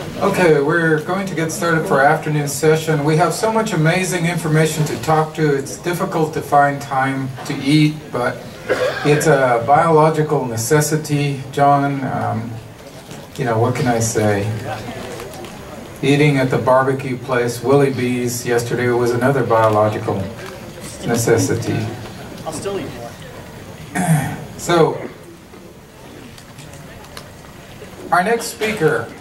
Okay, we're going to get started for our afternoon session. We have so much amazing information to talk to. It's difficult to find time to eat, but it's a biological necessity, John. You know, what can I say? Eating at the barbecue place, Willie B's, yesterday was another biological necessity. I'll still eat more. So, our next speaker.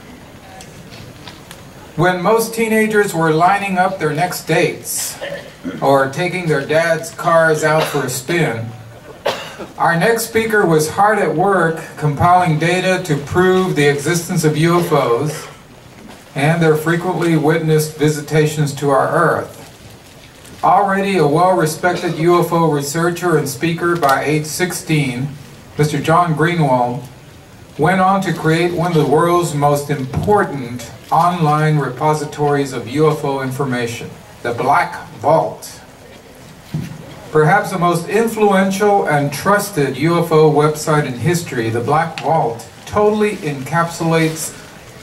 When most teenagers were lining up their next dates or taking their dad's cars out for a spin, our next speaker was hard at work compiling data to prove the existence of UFOs and their frequently witnessed visitations to our Earth. Already a well-respected UFO researcher and speaker by age 16, Mr. John Greenewald went on to create one of the world's most important online repositories of UFO information, the Black Vault. Perhaps the most influential and trusted UFO website in history, the Black Vault totally encapsulates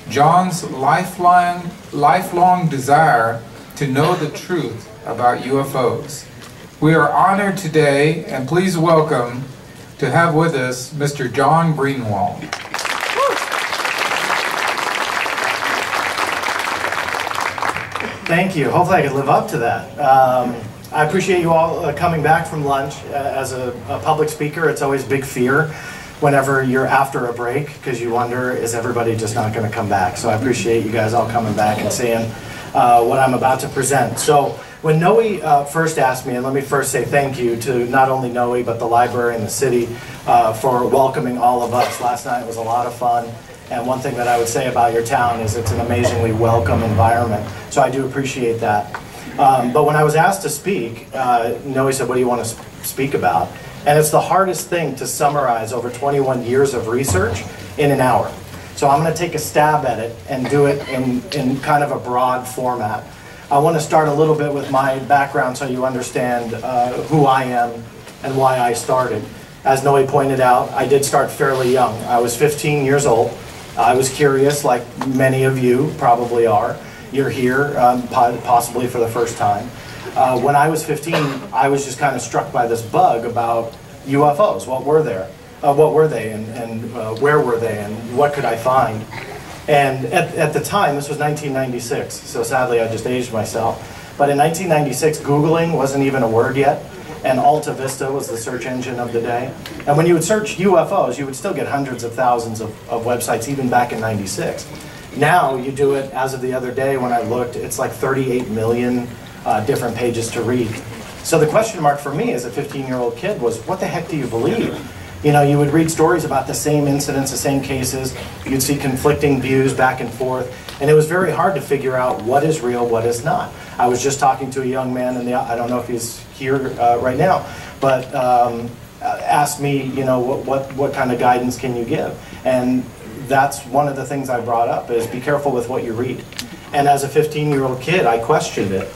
John's lifelong desire to know the truth about UFOs. We are honored today, and please welcome to have with us Mr. John Greenewald. Thank you. Hopefully I can live up to that. I appreciate you all coming back from lunch. As a public speaker, it's always big fear whenever you're after a break, because you wonder, is everybody just not going to come back? So I appreciate you guys all coming back and seeing what I'm about to present. So when Noe first asked me, and let me first say thank you to not only Noe, but the library and the city for welcoming all of us. Last night was a lot of fun. And one thing that I would say about your town is it's an amazingly welcome environment. So I do appreciate that. But when I was asked to speak, Noe said, what do you want to speak about? And it's the hardest thing to summarize over 21 years of research in an hour. So I'm going to take a stab at it and do it in kind of a broad format. I want to start a little bit with my background so you understand who I am and why I started. As Noe pointed out, I did start fairly young. I was 15 years old. I was curious, like many of you probably are. You're here possibly for the first time. When I was 15, I was just kind of struck by this bug about UFOs. What were there? What were they, and where were they, and what could I find? And at the time, this was 1996, so sadly I just aged myself. But in 1996, Googling wasn't even a word yet. And Alta Vista was the search engine of the day. And when you would search UFOs, you would still get hundreds of thousands of websites, even back in '96. Now, you do it, as of the other day when I looked, it's like 38 million different pages to read. So the question mark for me as a 15-year-old kid was, what the heck do you believe? You know, you would read stories about the same incidents, the same cases. You'd see conflicting views back and forth. And it was very hard to figure out what is real, what is not. I was just talking to a young man, and I don't know if he's here right now, but asked me, you know, what kind of guidance can you give? And that's one of the things I brought up, is be careful with what you read. And as a 15-year-old kid, I questioned it.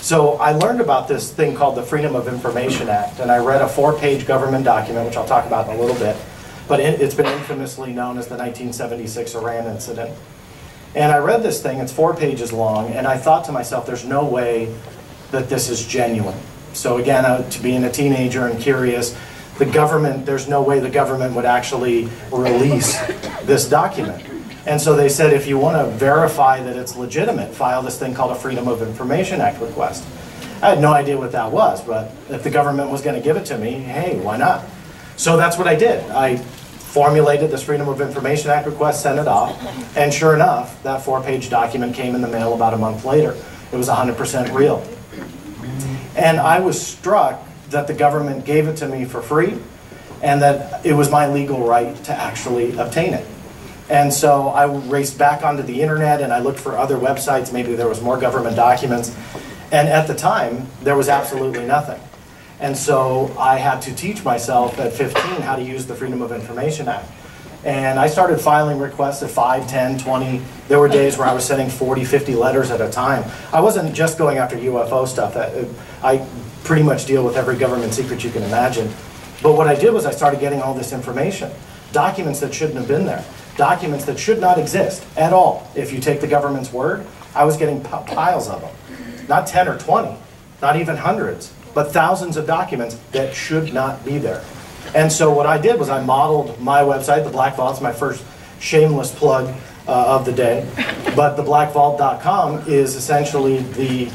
So I learned about this thing called the Freedom of Information Act, and I read a 4-page government document, which I'll talk about in a little bit, but it's been infamously known as the 1976 Iran incident. And I read this thing, it's 4 pages long, and I thought to myself, there's no way that this is genuine. So again, to being a teenager and curious, the government, there's no way the government would actually release this document. And so they said, if you want to verify that it's legitimate, file this thing called a Freedom of Information Act request. I had no idea what that was, but if the government was going to give it to me, hey, why not? So that's what I did. I formulated this Freedom of Information Act request, sent it off, and sure enough, that 4-page document came in the mail about a month later. It was 100% real. And I was struck that the government gave it to me for free, and that it was my legal right to actually obtain it. And so I raced back onto the internet and I looked for other websites, maybe there was more government documents. And at the time, there was absolutely nothing. And so I had to teach myself at 15 how to use the Freedom of Information Act. And I started filing requests at 5, 10, 20. There were days where I was sending 40, 50 letters at a time. I wasn't just going after UFO stuff. I pretty much deal with every government secret you can imagine. But what I did was I started getting all this information, documents that shouldn't have been there. documents that should not exist at all. If you take the government's word, I was getting piles of them. Not 10 or 20, not even hundreds, but thousands of documents that should not be there. And so what I did was I modeled my website, the Black Vault. It's my first shameless plug of the day. But theblackvault.com is essentially the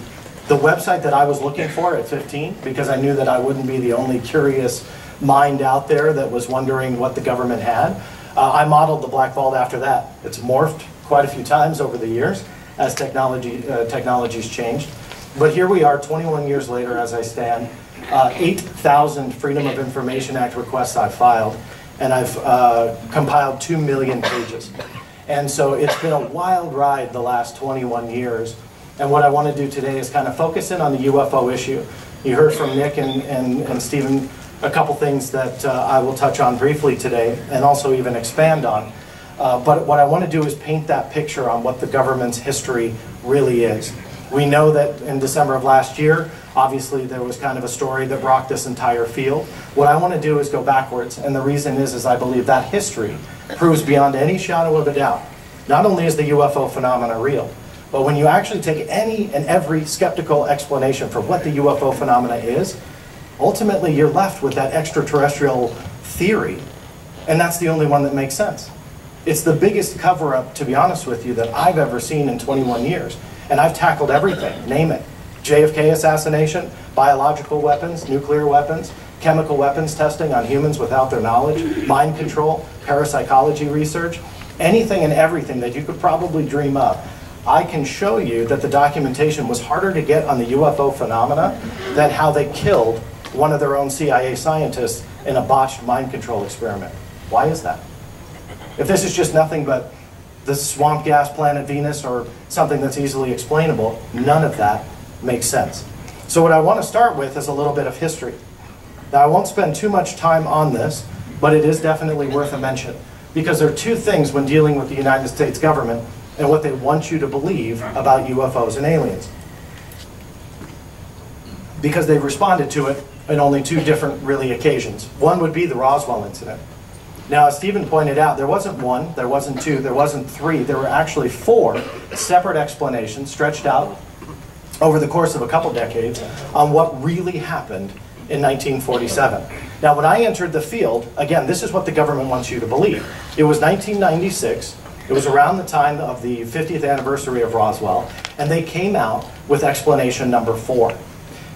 website that I was looking for at 15, because I knew that I wouldn't be the only curious mind out there that was wondering what the government had. I modeled the Black Vault after that. It's morphed quite a few times over the years as technology's changed. But here we are 21 years later as I stand. 8,000 Freedom of Information Act requests I've filed, and I've compiled 2 million pages. And so it's been a wild ride the last 21 years. And what I want to do today is kind of focus in on the UFO issue. You heard from Nick and Stephen a couple things that I will touch on briefly today, and also even expand on. But what I want to do is paint that picture on what the government's history really is. We know that in December of last year, obviously there was kind of a story that rocked this entire field. What I want to do is go backwards, and the reason is I believe that history proves beyond any shadow of a doubt, not only is the UFO phenomena real, but when you actually take any and every skeptical explanation for what the UFO phenomena is, ultimately you're left with that extraterrestrial theory, and that's the only one that makes sense. It's the biggest cover-up, to be honest with you, that I've ever seen in 21 years. And I've tackled everything, name it. JFK assassination, biological weapons, nuclear weapons, chemical weapons testing on humans without their knowledge, mind control, parapsychology research, anything and everything that you could probably dream up. I can show you that the documentation was harder to get on the UFO phenomena than how they killed one of their own CIA scientists in a botched mind control experiment. Why is that? If this is just nothing but the swamp gas planet Venus or something that's easily explainable, none of that makes sense. So what I want to start with is a little bit of history. Now I won't spend too much time on this, but it is definitely worth a mention, because there are two things when dealing with the United States government and what they want you to believe about UFOs and aliens. Because they've responded to it in only two different really occasions. One would be the Roswell Incident. Now, as Stephen pointed out, there wasn't one, there wasn't two, there wasn't three, there were actually 4 separate explanations stretched out over the course of a couple decades on what really happened in 1947. Now, when I entered the field, again, this is what the government wants you to believe. It was 1996, it was around the time of the 50th anniversary of Roswell, and they came out with explanation number 4.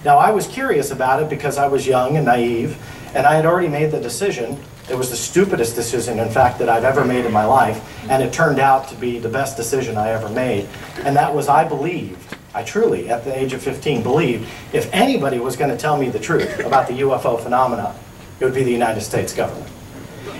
Now, I was curious about it because I was young and naive, and I had already made the decision. It was the stupidest decision, in fact, that I've ever made in my life, and it turned out to be the best decision I ever made. And that was, I truly, at the age of 15, believed if anybody was going to tell me the truth about the UFO phenomena, it would be the United States government.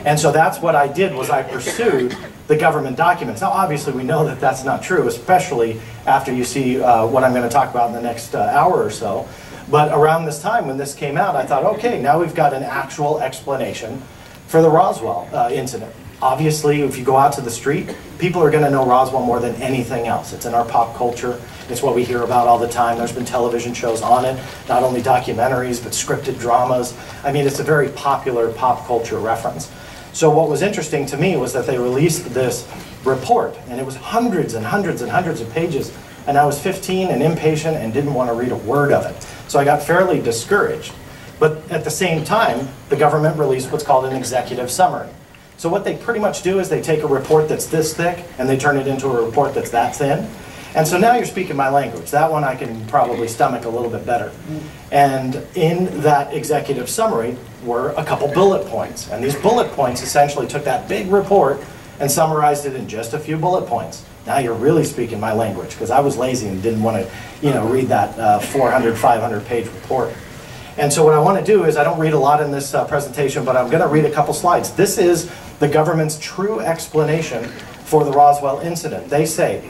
And so that's what I did, was I pursued the government documents. Now, obviously, we know that that's not true, especially after you see what I'm going to talk about in the next hour or so. But around this time, when this came out, I thought, okay, now we've got an actual explanation for the Roswell incident. Obviously, if you go out to the street, people are going to know Roswell more than anything else. It's in our pop culture. It's what we hear about all the time. There's been television shows on it, not only documentaries, but scripted dramas. I mean, it's a very popular pop culture reference. So what was interesting to me was that they released this report, and it was hundreds and hundreds and hundreds of pages, and I was 15 and impatient and didn't want to read a word of it. So I got fairly discouraged. But at the same time, the government released what's called an executive summary. So what they pretty much do is they take a report that's this thick and they turn it into a report that's that thin. And so now you're speaking my language. That one I can probably stomach a little bit better. And in that executive summary were a couple bullet points. And these bullet points essentially took that big report and summarized it in just a few bullet points. Now you're really speaking my language, because I was lazy and didn't want to, read that 400, 500 page report. And so what I want to do is, I don't read a lot in this presentation, but I'm going to read a couple slides. This is the government's true explanation for the Roswell incident. They say,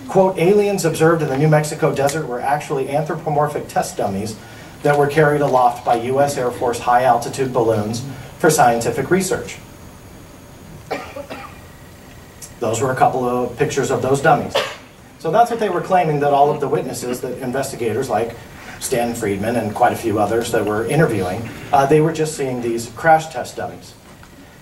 quote, aliens observed in the New Mexico desert were actually anthropomorphic test dummies that were carried aloft by U.S. Air Force high-altitude balloons for scientific research. Those were a couple of pictures of those dummies. So that's what they were claiming, that all of the witnesses, that investigators like Stan Friedman and quite a few others that were interviewing, they were just seeing these crash test dummies.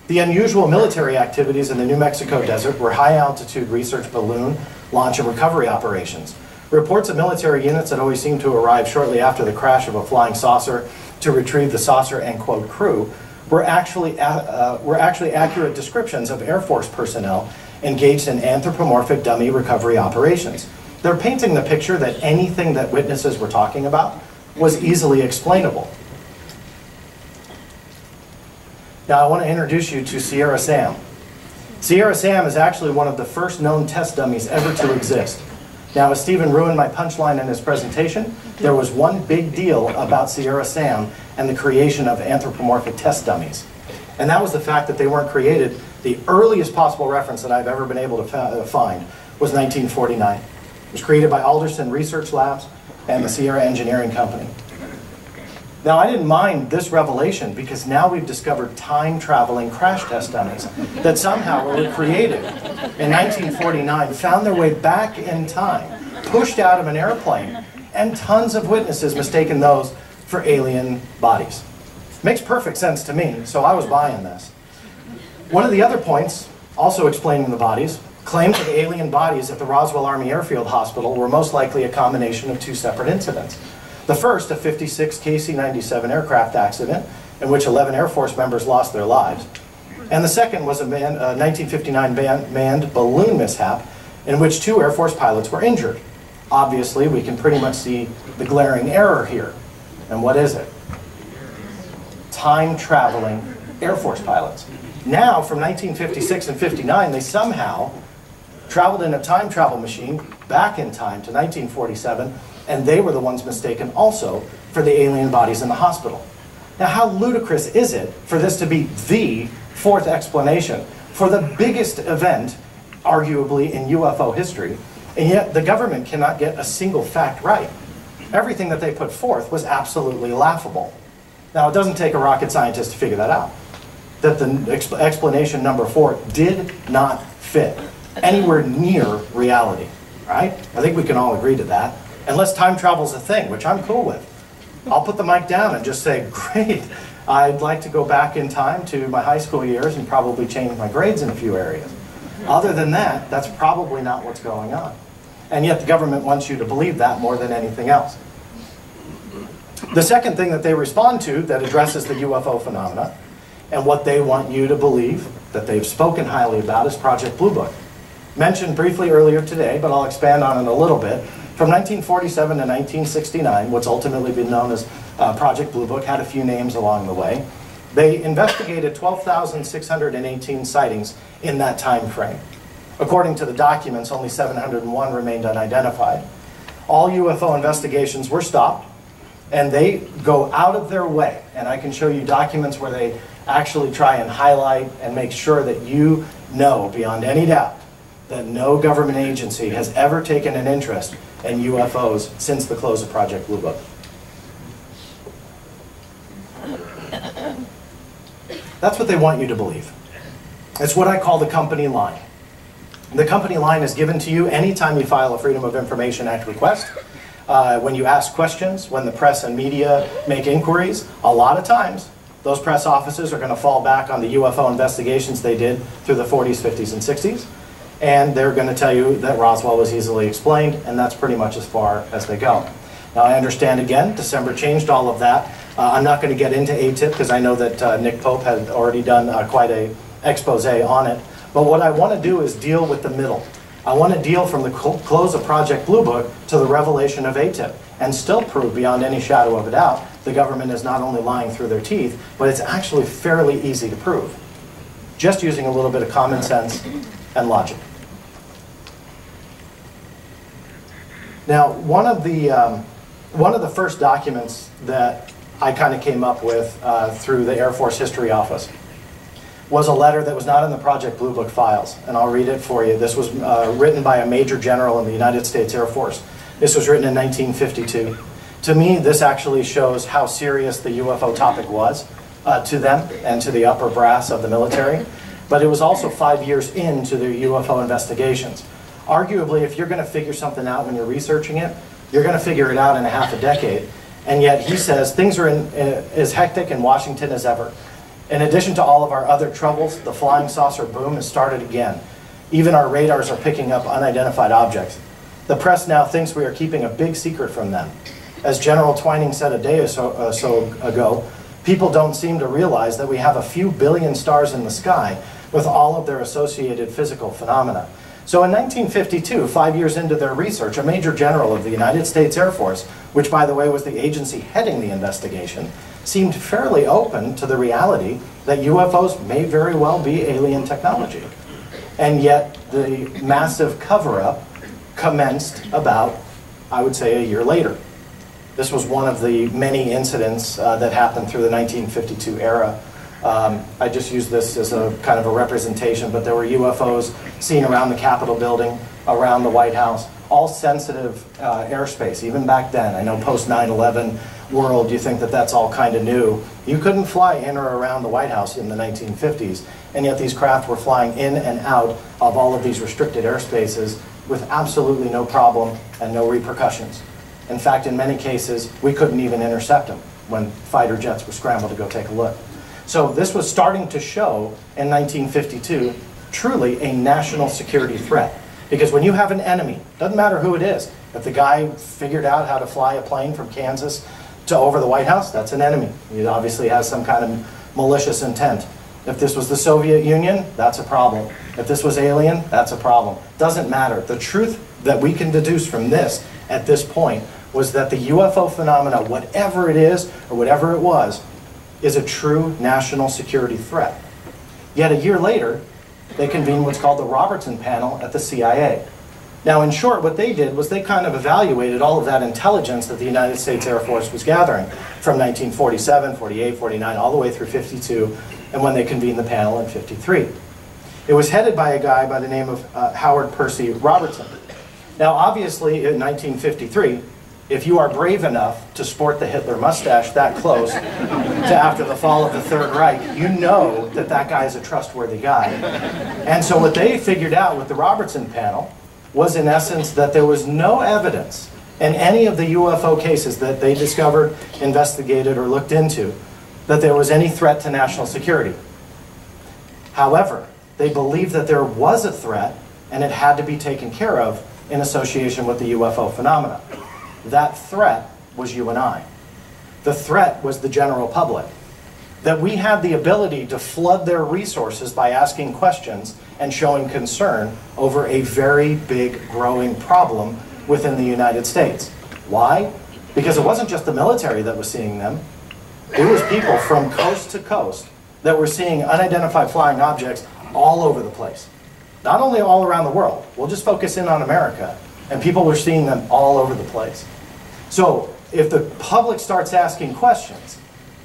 The unusual military activities in the New Mexico desert were high-altitude research balloon launch and recovery operations. Reports of military units that always seemed to arrive shortly after the crash of a flying saucer to retrieve the saucer and, quote, crew were actually accurate descriptions of Air Force personnel engaged in anthropomorphic dummy recovery operations. They're painting the picture that anything that witnesses were talking about was easily explainable. Now I want to introduce you to Sierra Sam. Sierra Sam is actually one of the first known test dummies ever to exist. Now, as Stephen ruined my punchline in his presentation, there was one big deal about Sierra Sam and the creation of anthropomorphic test dummies. And that was the fact that they weren't created. The earliest possible reference that I've ever been able to find was 1949. It was created by Alderson Research Labs and the Sierra Engineering Company. Now, I didn't mind this revelation because now we've discovered time-traveling crash test dummies that somehow were created in 1949, found their way back in time, pushed out of an airplane, and tons of witnesses mistaken those for alien bodies. Makes perfect sense to me, so I was buying this. One of the other points, also explaining the bodies, claims that the alien bodies at the Roswell Army Airfield Hospital were most likely a combination of two separate incidents. The first, a 56 KC-97 aircraft accident in which 11 Air Force members lost their lives. And the second was a 1959 manned balloon mishap in which 2 Air Force pilots were injured. Obviously, we can pretty much see the glaring error here. And what is it? Time-traveling Air Force pilots. Now, from 1956 and 59, they somehow traveled in a time travel machine back in time to 1947, and they were the ones mistaken also for the alien bodies in the hospital. Now, how ludicrous is it for this to be the fourth explanation for the biggest event, arguably, in UFO history, and yet the government cannot get a single fact right? Everything that they put forth was absolutely laughable. Now, it doesn't take a rocket scientist to figure that out, that the explanation number 4 did not fit anywhere near reality, right? I think we can all agree to that. Unless time travel's a thing, which I'm cool with. I'll put the mic down and just say, great, I'd like to go back in time to my high school years and probably change my grades in a few areas. Other than that, that's probably not what's going on. And yet the government wants you to believe that more than anything else. The second thing that they respond to that addresses the UFO phenomena and what they want you to believe that they've spoken highly about is Project Bluebook. Mentioned briefly earlier today, but I'll expand on it a little bit. From 1947 to 1969, what's ultimately been known as Project Bluebook, had a few names along the way. They investigated 12,618 sightings in that time frame. According to the documents, only 701 remained unidentified. All UFO investigations were stopped, and they go out of their way, and I can show you documents where they actually try and highlight and make sure that you know beyond any doubt that no government agency has ever taken an interest in UFOs since the close of Project Bluebook. That's what they want you to believe. It's what I call the company line. The company line is given to you anytime you file a Freedom of Information Act request, when you ask questions, when the press and media make inquiries. A lot of times, those press offices are going to fall back on the UFO investigations they did through the 40s, 50s, and 60s. And they're going to tell you that Roswell was easily explained, and that's pretty much as far as they go. Now, I understand, again, December changed all of that. I'm not going to get into ATIP because I know that Nick Pope had already done quite an expose on it. But what I want to do is deal with the middle. I want to deal from the close of Project Bluebook to the revelation of ATIP, and still prove beyond any shadow of a doubt the government is not only lying through their teeth, but it's actually fairly easy to prove, just using a little bit of common sense and logic. Now, one of the first documents that I kind of came up with through the Air Force History Office was a letter that was not in the Project Bluebook files, and I'll read it for you. This was written by a major general in the United States Air Force. This was written in 1952. To me, this actually shows how serious the UFO topic was to them and to the upper brass of the military, but it was also 5 years into their UFO investigations. Arguably, if you're going to figure something out when you're researching it, you're going to figure it out in a half a decade. And yet he says things are as hectic in Washington as ever. In addition to all of our other troubles, the flying saucer boom has started again. Even our radars are picking up unidentified objects. The press now thinks we are keeping a big secret from them. As General Twining said a day or so ago, people don't seem to realize that we have a few billion stars in the sky with all of their associated physical phenomena. So in 1952, 5 years into their research, a major general of the United States Air Force, which by the way was the agency heading the investigation, seemed fairly open to the reality that UFOs may very well be alien technology. And yet the massive cover-up commenced about, I would say, a year later. This was one of the many incidents that happened through the 1952 era. I just use this as a kind of a representation, but there were UFOs seen around the Capitol building, around the White House, all sensitive airspace, even back then. I know post 9/11 world, you think that that's all kind of new. You couldn't fly in or around the White House in the 1950s, and yet these craft were flying in and out of all of these restricted airspaces with absolutely no problem and no repercussions. In fact, in many cases, we couldn't even intercept them when fighter jets were scrambled to go take a look. So this was starting to show in 1952 truly a national security threat. Because when you have an enemy, doesn't matter who it is, if the guy figured out how to fly a plane from Kansas to over the White House, that's an enemy. He obviously has some kind of malicious intent. If this was the Soviet Union, that's a problem. If this was alien, that's a problem. Doesn't matter. The truth that we can deduce from this at this point was that the UFO phenomena, whatever it is or whatever it was, is a true national security threat. Yet a year later, they convened what's called the Robertson Panel at the CIA. Now, in short, what they did was they kind of evaluated all of that intelligence that the United States Air Force was gathering from 1947, 48, 49, all the way through 52, and when they convened the panel in 53. It was headed by a guy by the name of Howard Percy Robertson. Now, obviously, in 1953, if you are brave enough to sport the Hitler mustache that close to after the fall of the Third Reich, you know that that guy is a trustworthy guy. And so what they figured out with the Robertson Panel was, in essence, that there was no evidence in any of the UFO cases that they discovered, investigated, or looked into that there was any threat to national security. However, they believed that there was a threat and it had to be taken care of in association with the UFO phenomena. That threat was you and I. The threat was the general public. That we had the ability to flood their resources by asking questions and showing concern over a very big growing problem within the United States. Why? Because it wasn't just the military that was seeing them. It was people from coast to coast that were seeing unidentified flying objects all over the place. Not only all around the world. We'll just focus in on America. And people were seeing them all over the place. So if the public starts asking questions,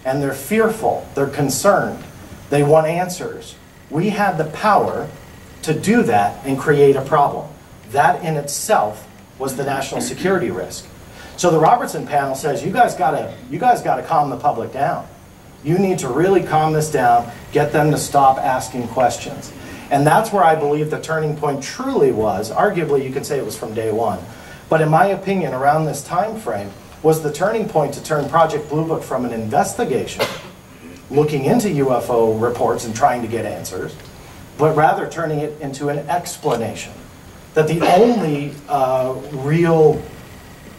and they're fearful, they're concerned, they want answers, we had the power to do that and create a problem. That in itself was the national security risk. So the Robertson Panel says, you guys gotta calm the public down. You need to really calm this down, get them to stop asking questions. And that's where I believe the turning point truly was. Arguably, you could say it was from day one. But in my opinion, around this time frame, was the turning point to turn Project Bluebook from an investigation, looking into UFO reports and trying to get answers, but rather turning it into an explanation. That the only real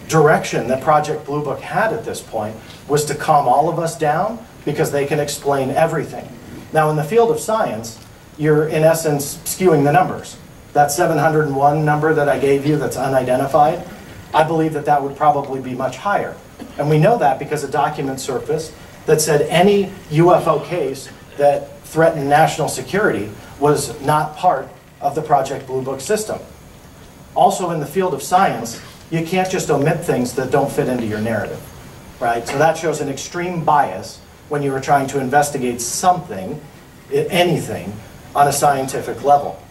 direction that Project Bluebook had at this point was to calm all of us down because they can explain everything. Now, in the field of science, you're in essence skewing the numbers. That 701 number that I gave you that's unidentified, I believe that that would probably be much higher. And we know that because a document surfaced that said any UFO case that threatened national security was not part of the Project Bluebook system. Also in the field of science, you can't just omit things that don't fit into your narrative, right? So that shows an extreme bias when you were trying to investigate something, anything, on a scientific level.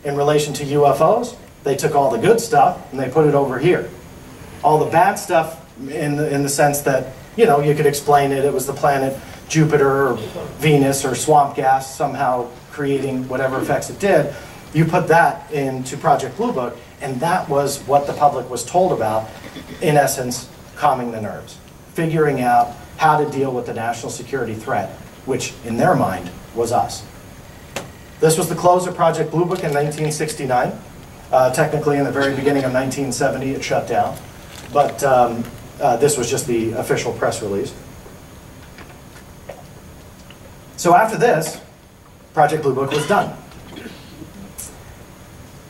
In relation to UFOs, they took all the good stuff and they put it over here. All the bad stuff in the sense that, you know, you could explain it, it was the planet Jupiter or Venus or swamp gas somehow creating whatever effects it did. You put that into Project Bluebook, and that was what the public was told about, in essence, calming the nerves, figuring out how to deal with the national security threat which in their mind was us. This was the close of Project Bluebook in 1969. Technically, in the very beginning of 1970, it shut down. But this was just the official press release. So after this, Project Bluebook was done.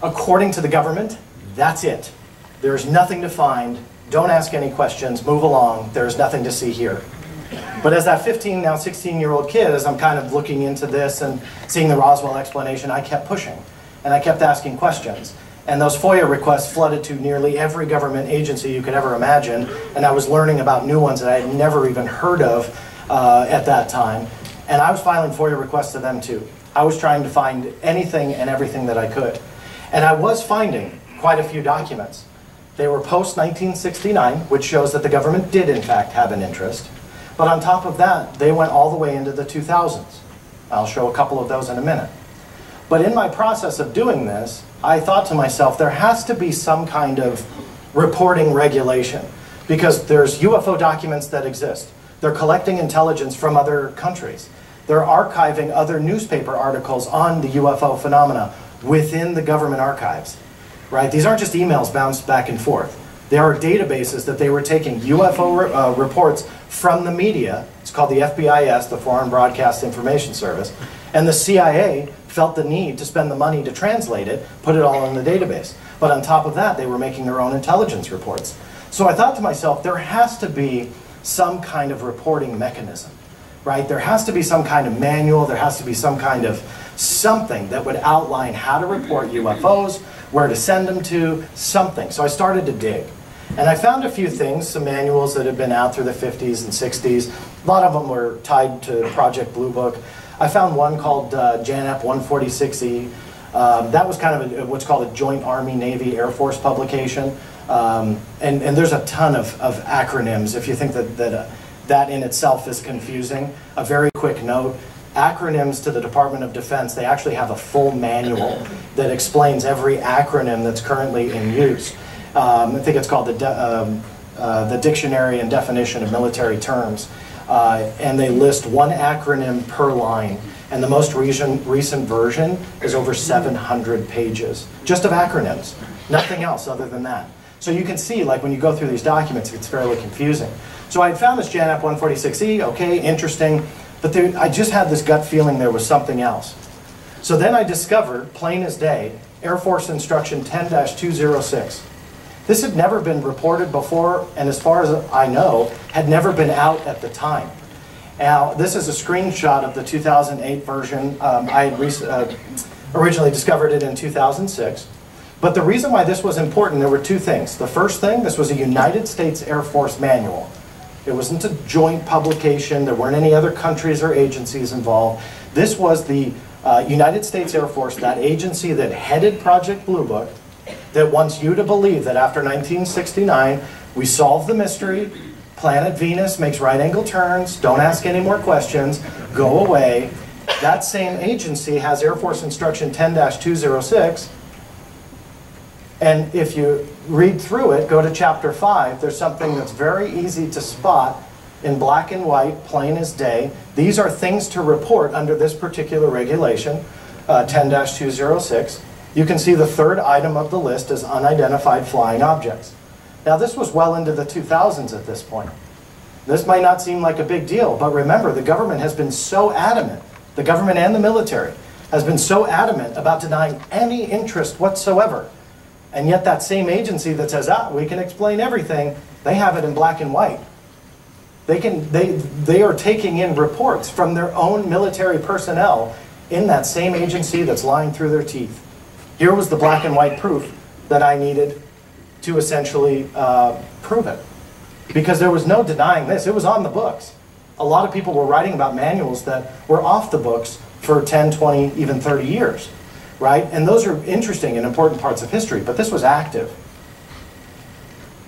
According to the government, that's it. There's nothing to find. Don't ask any questions. Move along. There's nothing to see here. But as that 15, now 16-year-old kid, as I'm kind of looking into this and seeing the Roswell explanation, I kept pushing. And I kept asking questions. And those FOIA requests flooded to nearly every government agency you could ever imagine. And I was learning about new ones that I had never even heard of at that time. And I was filing FOIA requests to them too. I was trying to find anything and everything that I could. And I was finding quite a few documents. They were post-1969, which shows that the government did in fact have an interest. But on top of that, they went all the way into the 2000s. I'll show a couple of those in a minute. But in my process of doing this, I thought to myself, there has to be some kind of reporting regulation, because there's UFO documents that exist. They're collecting intelligence from other countries. They're archiving other newspaper articles on the UFO phenomena within the government archives. Right? These aren't just emails bounced back and forth. There are databases that they were taking UFO reports from the media. It's called the FBIS, the Foreign Broadcast Information Service. And the CIA felt the need to spend the money to translate it, put it all in the database. But on top of that, they were making their own intelligence reports. So I thought to myself, there has to be some kind of reporting mechanism. Right? There has to be some kind of manual. There has to be some kind of something that would outline how to report UFOs, where to send them to, something. So I started to dig. And I found a few things, some manuals that had been out through the 50s and 60s. A lot of them were tied to Project Bluebook. I found one called JANAP 146E. That was kind of what's called a Joint Army, Navy, Air Force publication. And there's a ton of acronyms. If you think that in itself is confusing, a very quick note. Acronyms to the Department of Defense, they actually have a full manual that explains every acronym that's currently in use. I think it's called the Dictionary and Definition of Military Terms. And they list one acronym per line. And the most recent version is over 700 pages, just of acronyms. Nothing else other than that. So you can see, like, when you go through these documents, it's fairly confusing. So I had found this JANAP 146E, okay, interesting. But I just had this gut feeling there was something else. So then I discovered, plain as day, Air Force Instruction 10-206. This had never been reported before, and as far as I know, had never been out at the time. Now, this is a screenshot of the 2008 version. I had originally discovered it in 2006. But the reason why this was important, there were two things. The first thing, this was a United States Air Force manual. It wasn't a joint publication. There weren't any other countries or agencies involved. This was the United States Air Force, that agency that headed Project Bluebook, that wants you to believe that after 1969, we solved the mystery, planet Venus makes right-angle turns, don't ask any more questions, go away. That same agency has Air Force Instruction 10-206, and if you read through it, go to Chapter 5, there's something that's very easy to spot in black and white, plain as day. These are things to report under this particular regulation, 10-206. You can see the third item of the list is unidentified flying objects. Now this was well into the 2000s at this point. This might not seem like a big deal, but remember, the government has been so adamant, the government and the military, has been so adamant about denying any interest whatsoever. And yet that same agency that says, we can explain everything, they have it in black and white. They are taking in reports from their own military personnel in that same agency that's lying through their teeth. Here was the black and white proof that I needed to essentially prove it. Because there was no denying this. It was on the books. A lot of people were writing about manuals that were off the books for 10, 20, even 30 years. Right? And those are interesting and important parts of history, but this was active.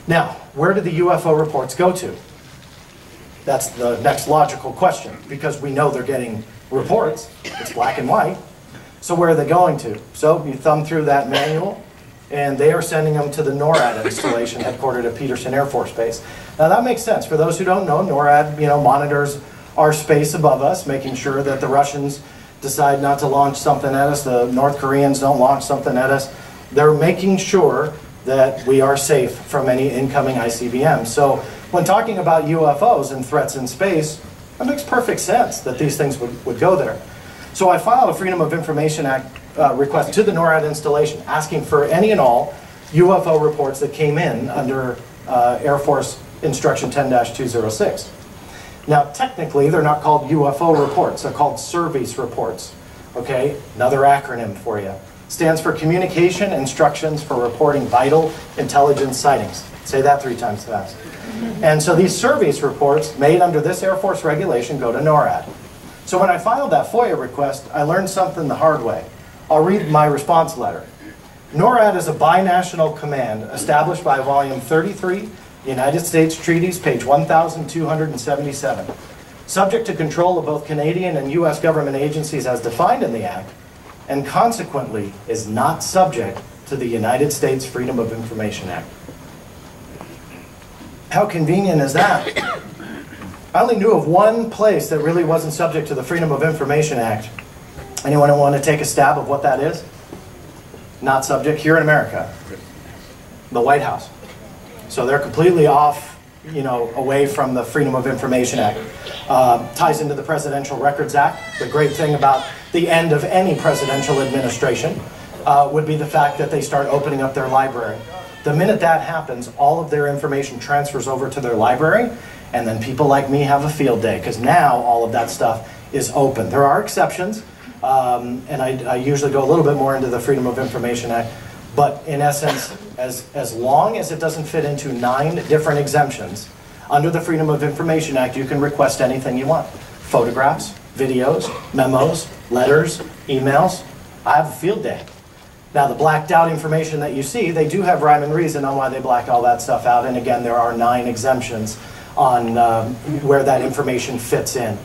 Now, where do the UFO reports go to? That's the next logical question, because we know they're getting reports. It's black and white. So where are they going to? So you thumb through that manual, and they are sending them to the NORAD installation headquartered at Peterson Air Force Base. Now that makes sense. For those who don't know, NORAD monitors our space above us, making sure that the Russians decide not to launch something at us, the North Koreans don't launch something at us. They're making sure that we are safe from any incoming ICBMs. So when talking about UFOs and threats in space, it makes perfect sense that these things would go there. So I filed a Freedom of Information Act request to the NORAD installation, asking for any and all UFO reports that came in under Air Force Instruction 10-206. Now, technically, they're not called UFO reports. They're called service reports. Okay, another acronym for you. Stands for Communication Instructions for Reporting Vital Intelligence Sightings. Say that 3 times fast. And so these service reports made under this Air Force regulation go to NORAD. So when I filed that FOIA request, I learned something the hard way. I'll read my response letter. NORAD is a binational command established by Volume 33, United States Treaties, page 1277. Subject to control of both Canadian and U.S. government agencies as defined in the Act, and consequently is not subject to the United States Freedom of Information Act. How convenient is that? I only knew of one place that really wasn't subject to the Freedom of Information Act. Anyone want to take a stab of what that is? Not subject here in America. The White House. So they're completely off, away from the Freedom of Information Act. Ties into the Presidential Records Act. The great thing about the end of any presidential administration would be the fact that they start opening up their library. The minute that happens, all of their information transfers over to their library, and then people like me have a field day, because now all of that stuff is open. There are exceptions, and I usually go a little bit more into the Freedom of Information Act, but in essence, as long as it doesn't fit into 9 different exemptions, under the Freedom of Information Act, you can request anything you want. Photographs, videos, memos, letters, emails. I have a field day. Now, the blacked out information that you see, they do have rhyme and reason on why they black all that stuff out. And again, there are 9 exemptions on where that information fits in.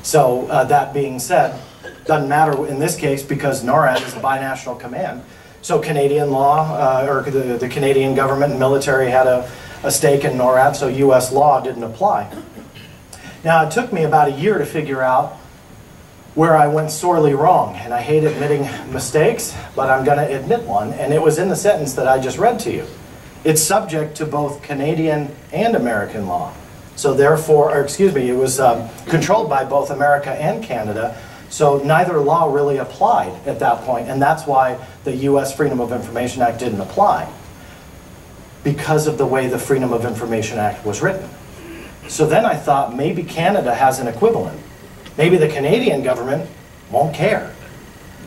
So that being said, doesn't matter in this case because NORAD is a binational command. So Canadian law, or the Canadian government and military had a stake in NORAD, so US law didn't apply. Now, it took me about a year to figure out where I went sorely wrong, and I hate admitting mistakes, but I'm going to admit one, and it was in the sentence that I just read to you. It's subject to both Canadian and American law. So therefore, it was controlled by both America and Canada, so neither law really applied at that point, and that's why the US Freedom of Information Act didn't apply, because of the way the Freedom of Information Act was written. So then I thought maybe Canada has an equivalent. Maybe the Canadian government won't care.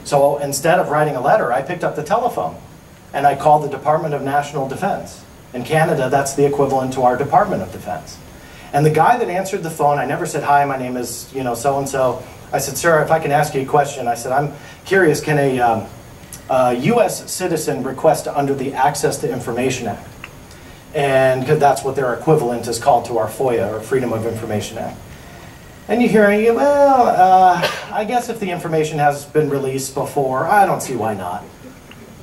So instead of writing a letter, I picked up the telephone and I called the Department of National Defense. In Canada, that's the equivalent to our Department of Defense. And the guy that answered the phone, I never said, "Hi, my name is, so-and-so." I said, "Sir, if I can ask you a question." I said, "I'm curious, can a US citizen request under the Access to Information Act?" And because that's what their equivalent is called to our FOIA, or Freedom of Information Act. And you hear, well, I guess if the information has been released before, I don't see why not.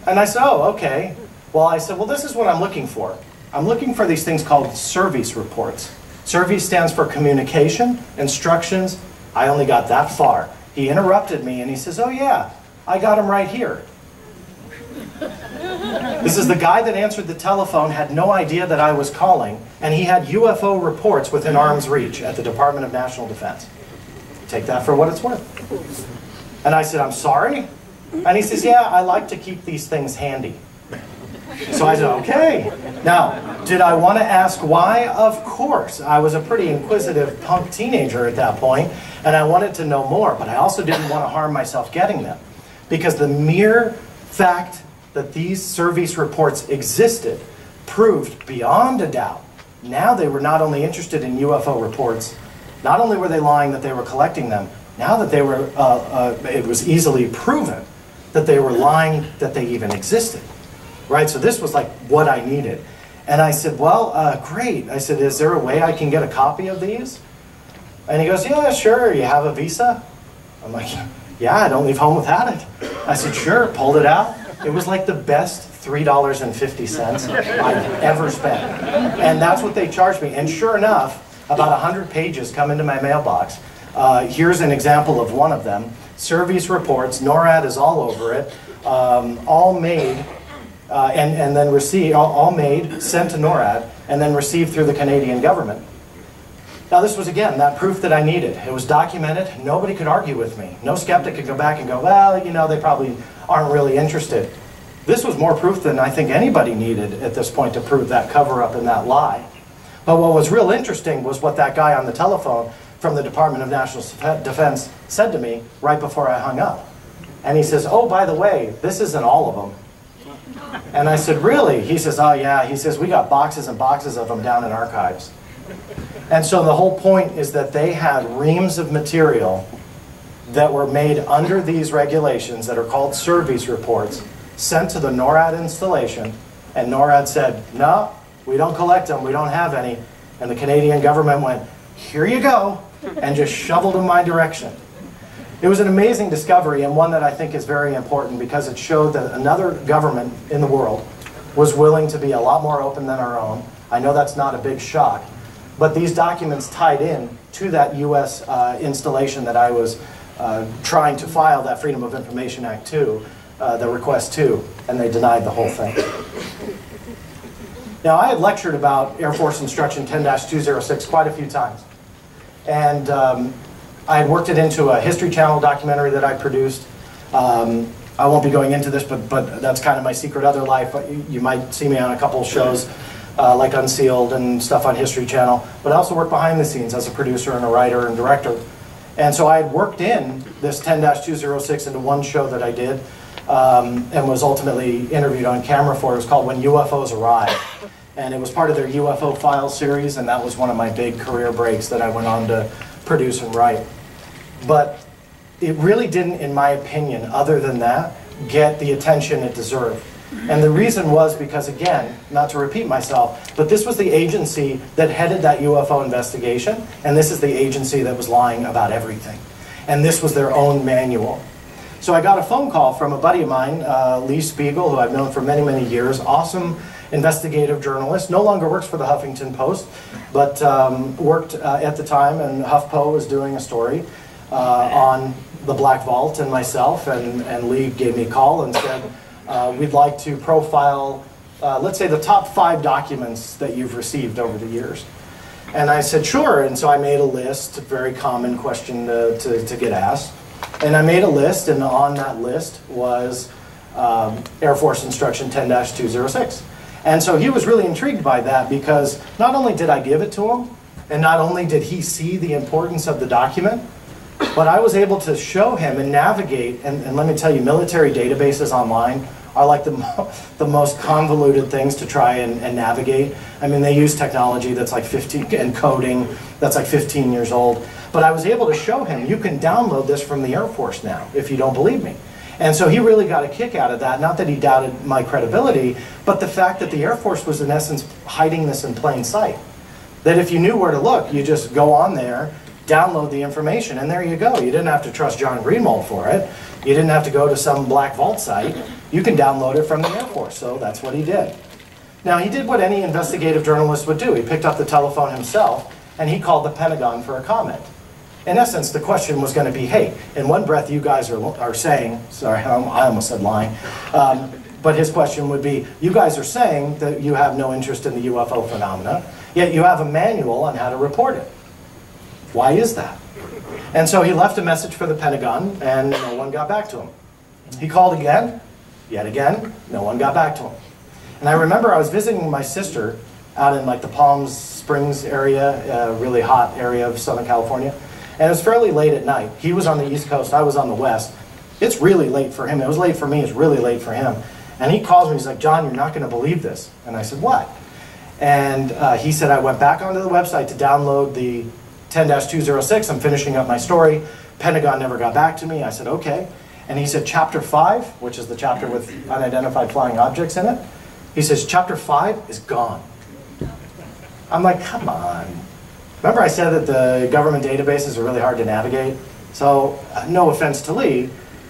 And I said, oh, okay. Well, I said, well, this is what I'm looking for. I'm looking for these things called service reports. Service stands for communication, instructions. I only got that far. He interrupted me and he says, oh yeah, I got them right here. This is the guy that answered the telephone, had no idea that I was calling, and he had UFO reports within arm's reach at the Department of National Defense. Take that for what it's worth. And I said, I'm sorry? And he says, yeah, I like to keep these things handy. So I said, okay. Now, did I want to ask why? Of course. I was a pretty inquisitive punk teenager at that point, and I wanted to know more, but I also didn't want to harm myself getting them. Because the mere fact that these service reports existed proved beyond a doubt. Now they were not only interested in UFO reports, not only were they lying that they were collecting them, now that they were, it was easily proven that they were lying that they even existed. Right, so this was like what I needed. And I said, well, great. I said, is there a way I can get a copy of these? And he goes, yeah, sure, you have a visa? I'm like, yeah, I don't leave home without it. I said, sure, pulled it out. It was like the best $3.50 I've ever spent. And that's what they charged me. And sure enough, about 100 pages come into my mailbox Here's an example of one of them. Service reports, NORAD is all over it, all made and then received, all made, sent to NORAD, and then received through the Canadian government. Now this was, again, that proof that I needed. It was documented. Nobody could argue with me. No skeptic could go back and go, well, you know, they probably aren't really interested. This was more proof than I think anybody needed at this point to prove that cover-up and that lie. But what was real interesting was what that guy on the telephone from the Department of National Defense said to me right before I hung up. And he says, oh, by the way, this isn't all of them. And I said, really? He says, oh yeah. He says, we got boxes and boxes of them down in archives. And so the whole point is that they had reams of material that were made under these regulations that are called service reports, sent to the NORAD installation, and NORAD said, no, we don't collect them, we don't have any. And the Canadian government went, here you go, and just shoveled in my direction. It was an amazing discovery, and one that I think is very important because it showed that another government in the world was willing to be a lot more open than our own. I know that's not a big shock, but these documents tied in to that US installation that I was trying to file that Freedom of Information Act to, the request to, and they denied the whole thing. Now, I had lectured about Air Force Instruction 10-206 quite a few times. And I had worked it into a History Channel documentary that I produced. I won't be going into this, but that's kind of my secret other life. You might see me on a couple shows like Unsealed and stuff on History Channel. But I also work behind the scenes as a producer and a writer and director. And so I had worked in this 10-206 into one show that I did and was ultimately interviewed on camera for. It was called When UFOs Arrive. And it was part of their UFO Files series, and that was one of my big career breaks that I went on to produce and write. But it really didn't, in my opinion, other than that, get the attention it deserved. And the reason was because, again, not to repeat myself, but this was the agency that headed that UFO investigation, and this is the agency that was lying about everything. And this was their own manual. So I got a phone call from a buddy of mine, Lee Spiegel, who I've known for many, many years, awesome investigative journalist, no longer works for the Huffington Post, but worked at the time, and HuffPo was doing a story on the Black Vault and myself, and Lee gave me a call and said, we'd like to profile, let's say, the top 5 documents that you've received over the years. And I said, sure, and so I made a list, a very common question to get asked, and I made a list, and on that list was Air Force Instruction 10-206. And so he was really intrigued by that because not only did I give it to him, and not only did he see the importance of the document, but I was able to show him and navigate, and let me tell you, military databases online are like the most convoluted things to try and navigate. I mean, they use technology that's like 15, and coding that's like 15 years old. But I was able to show him, you can download this from the Air Force now, if you don't believe me. And so he really got a kick out of that. Not that he doubted my credibility, but the fact that the Air Force was in essence hiding this in plain sight. That if you knew where to look, you just go on there, download the information, and there you go. You didn't have to trust John Greenewald for it. You didn't have to go to some Black Vault site. You can download it from the Air Force, so that's what he did. Now, he did what any investigative journalist would do. He picked up the telephone himself, and he called the Pentagon for a comment. In essence, the question was going to be, hey, in one breath you guys are saying, sorry, I almost said lying, but his question would be, you guys are saying that you have no interest in the UFO phenomena, yet you have a manual on how to report it. Why is that? And so he left a message for the Pentagon, and no one got back to him. He called again, yet again, no one got back to him. And I remember I was visiting my sister out in like the Palm Springs area, a really hot area of Southern California. And it was fairly late at night. He was on the East Coast, I was on the West. It's really late for him. It was late for me, it's really late for him. And he calls me, he's like, John, you're not going to believe this. And I said, what? And he said, I went back onto the website to download the 10-206. I'm finishing up my story. Pentagon never got back to me. I said, okay. And he said, Chapter 5, which is the chapter with unidentified flying objects in it, he says, Chapter 5 is gone. I'm like, come on. Remember I said that the government databases are really hard to navigate? So, no offense to Lee,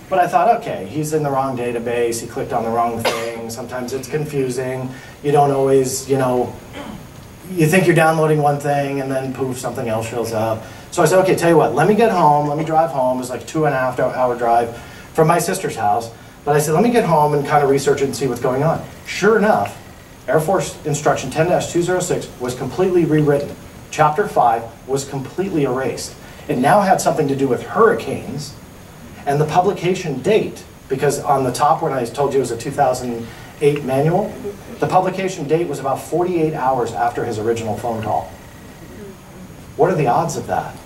but I thought, okay, he's in the wrong database, he clicked on the wrong thing, sometimes it's confusing, you don't always, you know, you think you're downloading one thing and then poof, something else shows up. So I said, okay, tell you what, let me get home, let me drive home. It was like a 2.5 hour drive from my sister's house. But I said, let me get home and kind of research it and see what's going on. Sure enough, Air Force Instruction 10-206 was completely rewritten. Chapter 5 was completely erased. It now had something to do with hurricanes, and the publication date, because on the top when I told you it was a 2008 manual, the publication date was about 48 hours after his original phone call. What are the odds of that?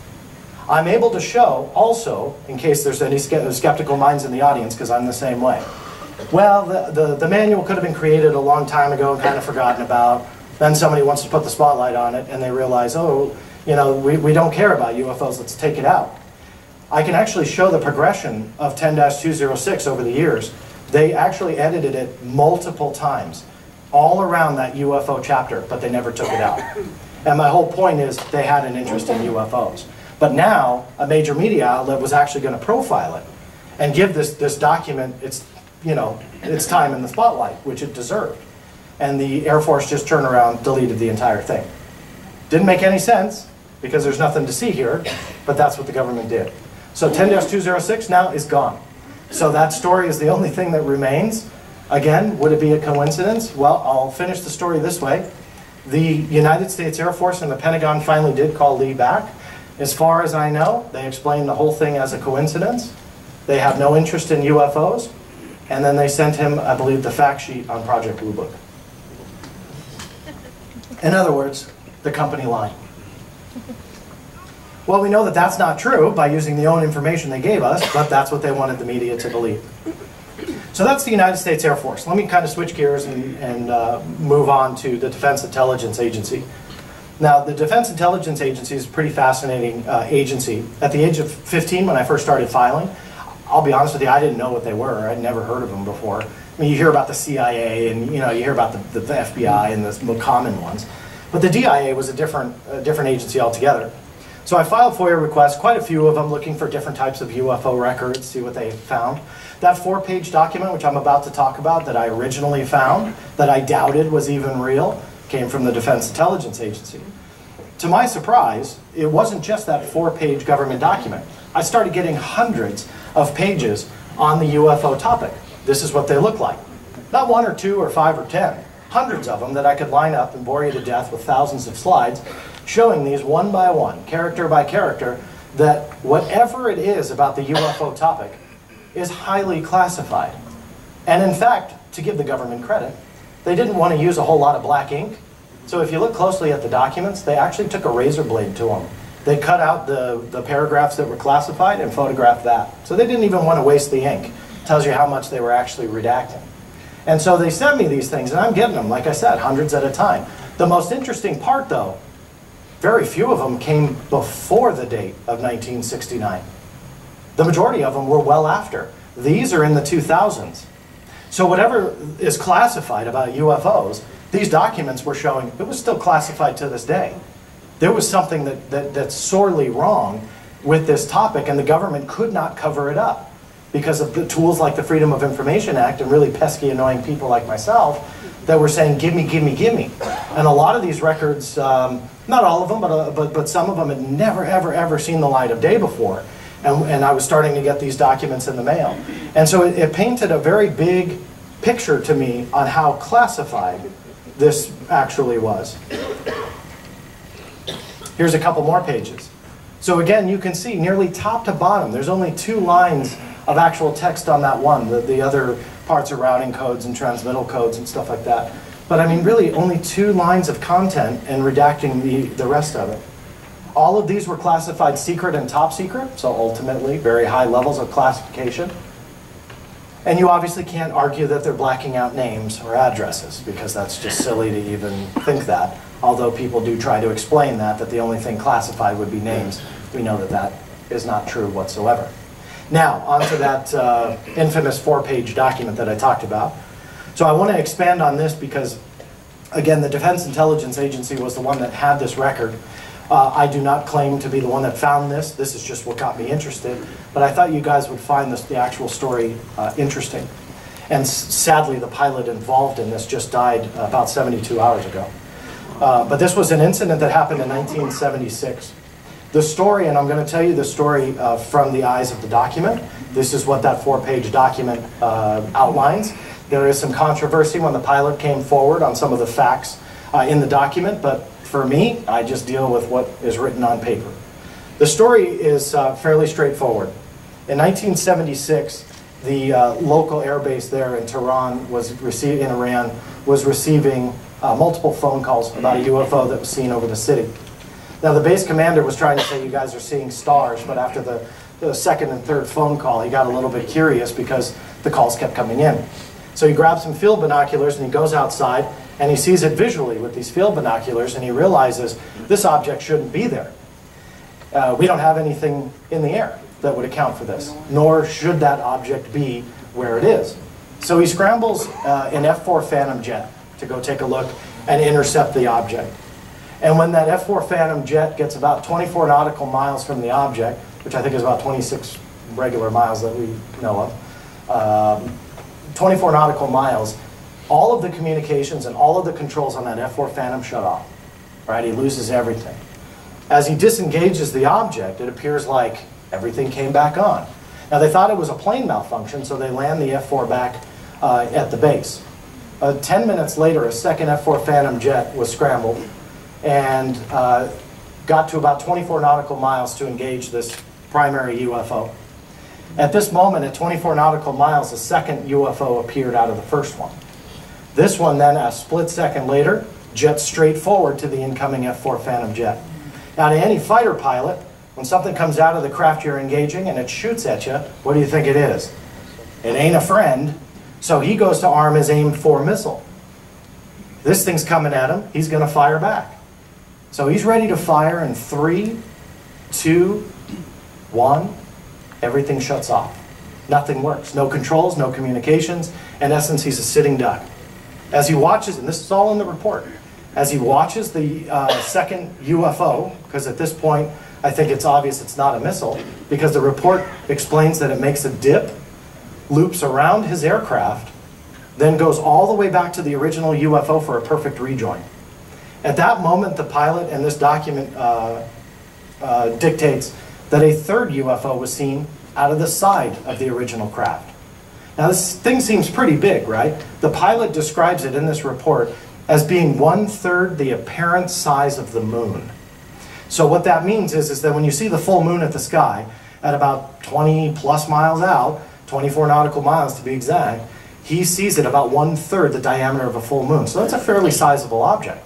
I'm able to show also, in case there's any skeptical minds in the audience, because I'm the same way. Well, the manual could have been created a long time ago and kind of forgotten about. Then somebody wants to put the spotlight on it and they realize, oh, you know, we don't care about UFOs, let's take it out. I can actually show the progression of 10-206 over the years. They actually edited it multiple times, all around that UFO chapter, but they never took it out. And my whole point is they had an interest in UFOs. But now, a major media outlet was actually going to profile it and give this document its time in the spotlight, which it deserved. And the Air Force just turned around, deleted the entire thing. Didn't make any sense, because there's nothing to see here, but that's what the government did. So 10-206 now is gone. So that story is the only thing that remains. Again, would it be a coincidence? Well, I'll finish the story this way. The United States Air Force and the Pentagon finally did call Lee back. As far as I know, they explained the whole thing as a coincidence. They have no interest in UFOs. And then they sent him, I believe, the fact sheet on Project Bluebook. In other words, the company lied. Well, we know that that's not true by using the own information they gave us, but that's what they wanted the media to believe. So that's the United States Air Force. Let me kind of switch gears and move on to the Defense Intelligence Agency. Now, the Defense Intelligence Agency is a pretty fascinating agency. At the age of 15, when I first started filing, I'll be honest with you, I didn't know what they were. I'd never heard of them before. I mean, you hear about the CIA and you hear about the FBI and the more common ones. But the DIA was a different agency altogether. So I filed FOIA requests, quite a few of them, looking for different types of UFO records, see what they found. That 4-page document, which I'm about to talk about, that I originally found, that I doubted was even real, came from the Defense Intelligence Agency. To my surprise, it wasn't just that 4-page government document. I started getting hundreds of pages on the UFO topic. This is what they look like. Not 1 or 2 or 5 or 10. Hundreds of them that I could line up and bore you to death with thousands of slides showing these one by one, character by character, that whatever it is about the UFO topic is highly classified. And in fact, to give the government credit, they didn't want to use a whole lot of black ink. So if you look closely at the documents, they actually took a razor blade to them. They cut out the paragraphs that were classified and photographed that. So they didn't even want to waste the ink. Tells you how much they were actually redacting. And so they sent me these things, and I'm getting them, like I said, hundreds at a time. The most interesting part, though, very few of them came before the date of 1969. The majority of them were well after. These are in the 2000s. So whatever is classified about UFOs, these documents were showing it was still classified to this day. There was something that's sorely wrong with this topic, and the government could not cover it up because of the tools like the Freedom of Information Act and really pesky, annoying people like myself that were saying, give me, give me, give me. And a lot of these records, not all of them, but some of them had never, ever, ever seen the light of day before. And I was starting to get these documents in the mail. And so it painted a very big picture to me on how classified this actually was. Here's a couple more pages. So again, you can see nearly top to bottom, there's only 2 lines of actual text on that one. The other parts are routing codes and transmittal codes and stuff like that. But I mean, really only 2 lines of content and redacting the rest of it. All of these were classified secret and top secret, so ultimately very high levels of classification. And you obviously can't argue that they're blacking out names or addresses, because that's just silly to even think that. Although people do try to explain that the only thing classified would be names. We know that that is not true whatsoever. Now, onto that infamous 4-page document that I talked about. So I want to expand on this because, again, the Defense Intelligence Agency was the one that had this record. I do not claim to be the one that found this. This is just what got me interested. But I thought you guys would find the actual story interesting. And sadly, the pilot involved in this just died about 72 hours ago. But this was an incident that happened in 1976. The story, and I'm going to tell you the story from the eyes of the document. This is what that 4-page document outlines. There is some controversy when the pilot came forward on some of the facts in the document, but for me, I just deal with what is written on paper. The story is fairly straightforward. In 1976, the local air base there in Tehran in Iran was receiving multiple phone calls about a UFO that was seen over the city. Now the base commander was trying to say you guys are seeing stars, but after the second and third phone call, he got a little bit curious because the calls kept coming in. So he grabs some field binoculars and he goes outside and he sees it visually with these field binoculars and he realizes this object shouldn't be there. We don't have anything in the air that would account for this, nor should that object be where it is. So he scrambles an F-4 Phantom jet to go take a look and intercept the object. And when that F-4 Phantom jet gets about 24 nautical miles from the object, which I think is about 26 regular miles that we know of, 24 nautical miles, all of the communications and all of the controls on that F-4 Phantom shut off. Right? He loses everything. As he disengages the object, it appears like everything came back on. Now they thought it was a plane malfunction, so they land the F-4 back at the base. 10 minutes later, a second F-4 Phantom jet was scrambled and got to about 24 nautical miles to engage this primary UFO. At this moment, at 24 nautical miles, a second UFO appeared out of the first one. This one then, a split second later, jets straight forward to the incoming F-4 Phantom jet. Now to any fighter pilot, when something comes out of the craft you're engaging and it shoots at you, what do you think it is? It ain't a friend. So he goes to arm his AIM-4 missile. This thing's coming at him, he's going to fire back. So he's ready to fire in 3, 2, 1. Everything shuts off. Nothing works. No controls, no communications. In essence, he's a sitting duck. As he watches, and this is all in the report, as he watches the second UFO, because at this point, I think it's obvious it's not a missile, because the report explains that it makes a dip, loops around his aircraft, then goes all the way back to the original UFO for a perfect rejoin. At that moment, the pilot, and this document dictates that a third UFO was seen out of the side of the original craft. Now this thing seems pretty big, right? The pilot describes it in this report as being 1/3 the apparent size of the moon. So what that means is that when you see the full moon at the sky, at about 20 plus miles out, 24 nautical miles to be exact, he sees it about 1/3 the diameter of a full moon. So that's a fairly sizable object,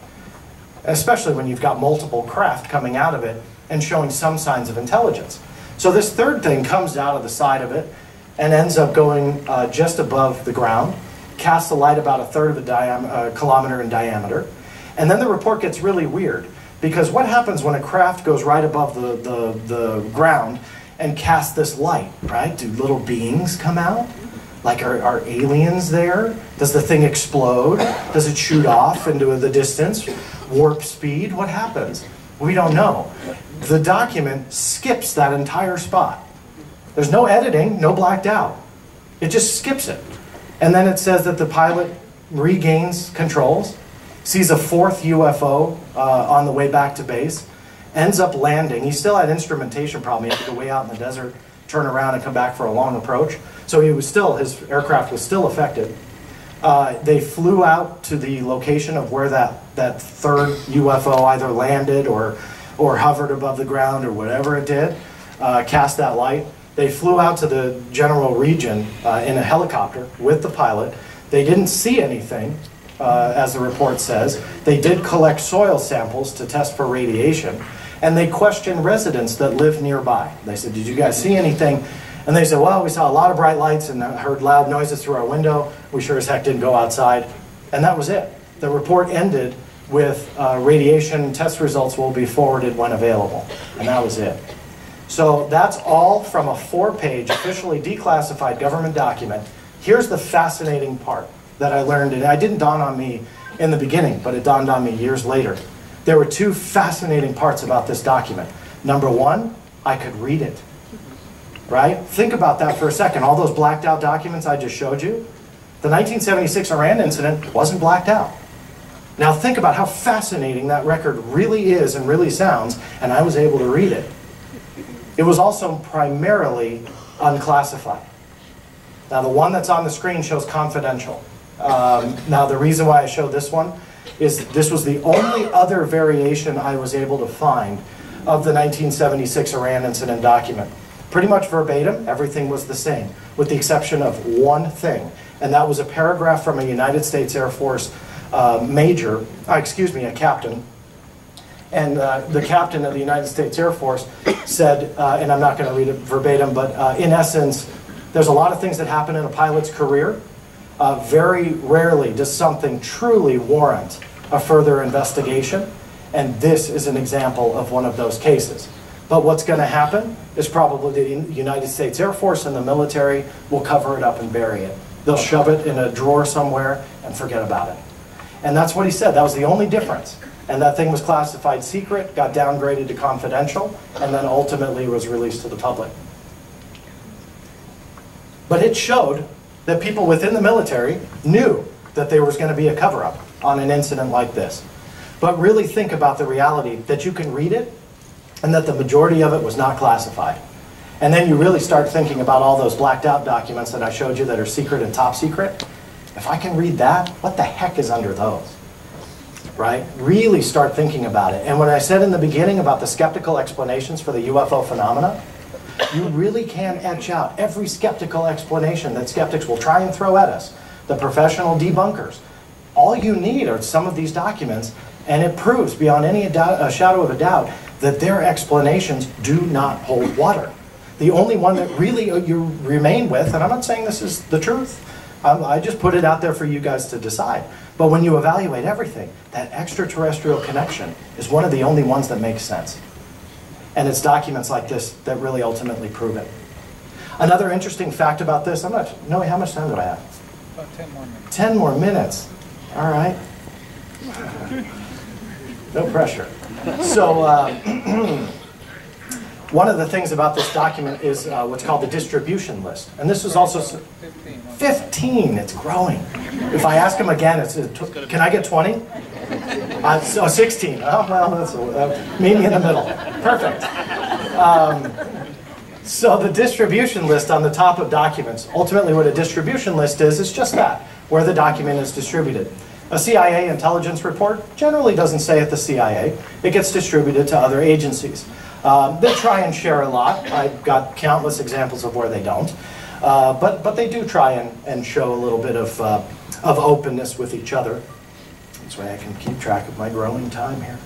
especially when you've got multiple craft coming out of it and showing some signs of intelligence. So this third thing comes out of the side of it and ends up going just above the ground, casts a light about 1/3 of a kilometer in diameter. And then the report gets really weird, because what happens when a craft goes right above the ground and casts this light, right? Do little beings come out? Like, are aliens there? Does the thing explode? Does it shoot off into the distance? Warp speed? What happens? We don't know. The document skips that entire spot. There's no editing, no blacked out. It just skips it. And then it says that the pilot regains controls, sees a fourth UFO on the way back to base, ends up landing. He still had instrumentation problem. He had to go way out in the desert, turn around and come back for a long approach. So his aircraft was still affected. They flew out to the location of where that third UFO either landed or hovered above the ground or whatever it did, cast that light. They flew out to the general region in a helicopter with the pilot. They didn't see anything, as the report says. They did collect soil samples to test for radiation, and they questioned residents that lived nearby. They said, "Did you guys see anything?" And they said, "Well, we saw a lot of bright lights and heard loud noises through our window. We sure as heck didn't go outside." And that was it. The report ended with radiation test results will be forwarded when available. And that was it. So that's all from a 4-page officially declassified government document. Here's the fascinating part that I learned, and it didn't dawn on me in the beginning, but it dawned on me years later. There were 2 fascinating parts about this document. Number 1, I could read it. Right? Think about that for a second. All those blacked out documents I just showed you, the 1976 Iran incident wasn't blacked out. Now think about how fascinating that record really is and really sounds, and I was able to read it. It was also primarily unclassified. Now the one that's on the screen shows confidential. Now the reason why I showed this one is this was the only other variation I was able to find of the 1976 Iran incident document. Pretty much verbatim, everything was the same, with the exception of one thing, and that was a paragraph from a United States Air Force a captain. And the captain of the United States Air Force said, and I'm not going to read it verbatim, but in essence, there's a lot of things that happen in a pilot's career. Very rarely does something truly warrant a further investigation, and this is an example of one of those cases. But what's going to happen is probably the United States Air Force and the military will cover it up and bury it. They'll shove it in a drawer somewhere and forget about it. And that's what he said. That was the only difference. And that thing was classified secret, got downgraded to confidential, and then ultimately was released to the public. But it showed that people within the military knew that there was going to be a cover-up on an incident like this. But really think about the reality that you can read it and that the majority of it was not classified. And then you really start thinking about all those blacked out documents that I showed you that are secret and top secret. If I can read that, what the heck is under those? Right? Really start thinking about it. And when I said in the beginning about the skeptical explanations for the UFO phenomena, you really can etch out every skeptical explanation that skeptics will try and throw at us, the professional debunkers. All you need are some of these documents, and it proves beyond any shadow of a doubt that their explanations do not hold water. The only one that really you remain with, and I'm not saying this is the truth, I just put it out there for you guys to decide. But when you evaluate everything, that extraterrestrial connection is one of the only ones that makes sense. And it's documents like this that really ultimately prove it. Another interesting fact about this, Noe, how much time do I have? About 10 more minutes. 10 more minutes. All right. No pressure. So one of the things about this document is what's called the distribution list. And this is also 15. It's growing. If I ask him again, can I get 20? 16. Oh, well, that's meet me in the middle. Perfect. So the distribution list on the top of documents, ultimately what a distribution list is just that, where the document is distributed. A CIA intelligence report generally doesn't stay at the CIA. It gets distributed to other agencies. They try and share a lot. I've got countless examples of where they don't. But they do try and show a little bit of openness with each other. This way I can keep track of my growing time here.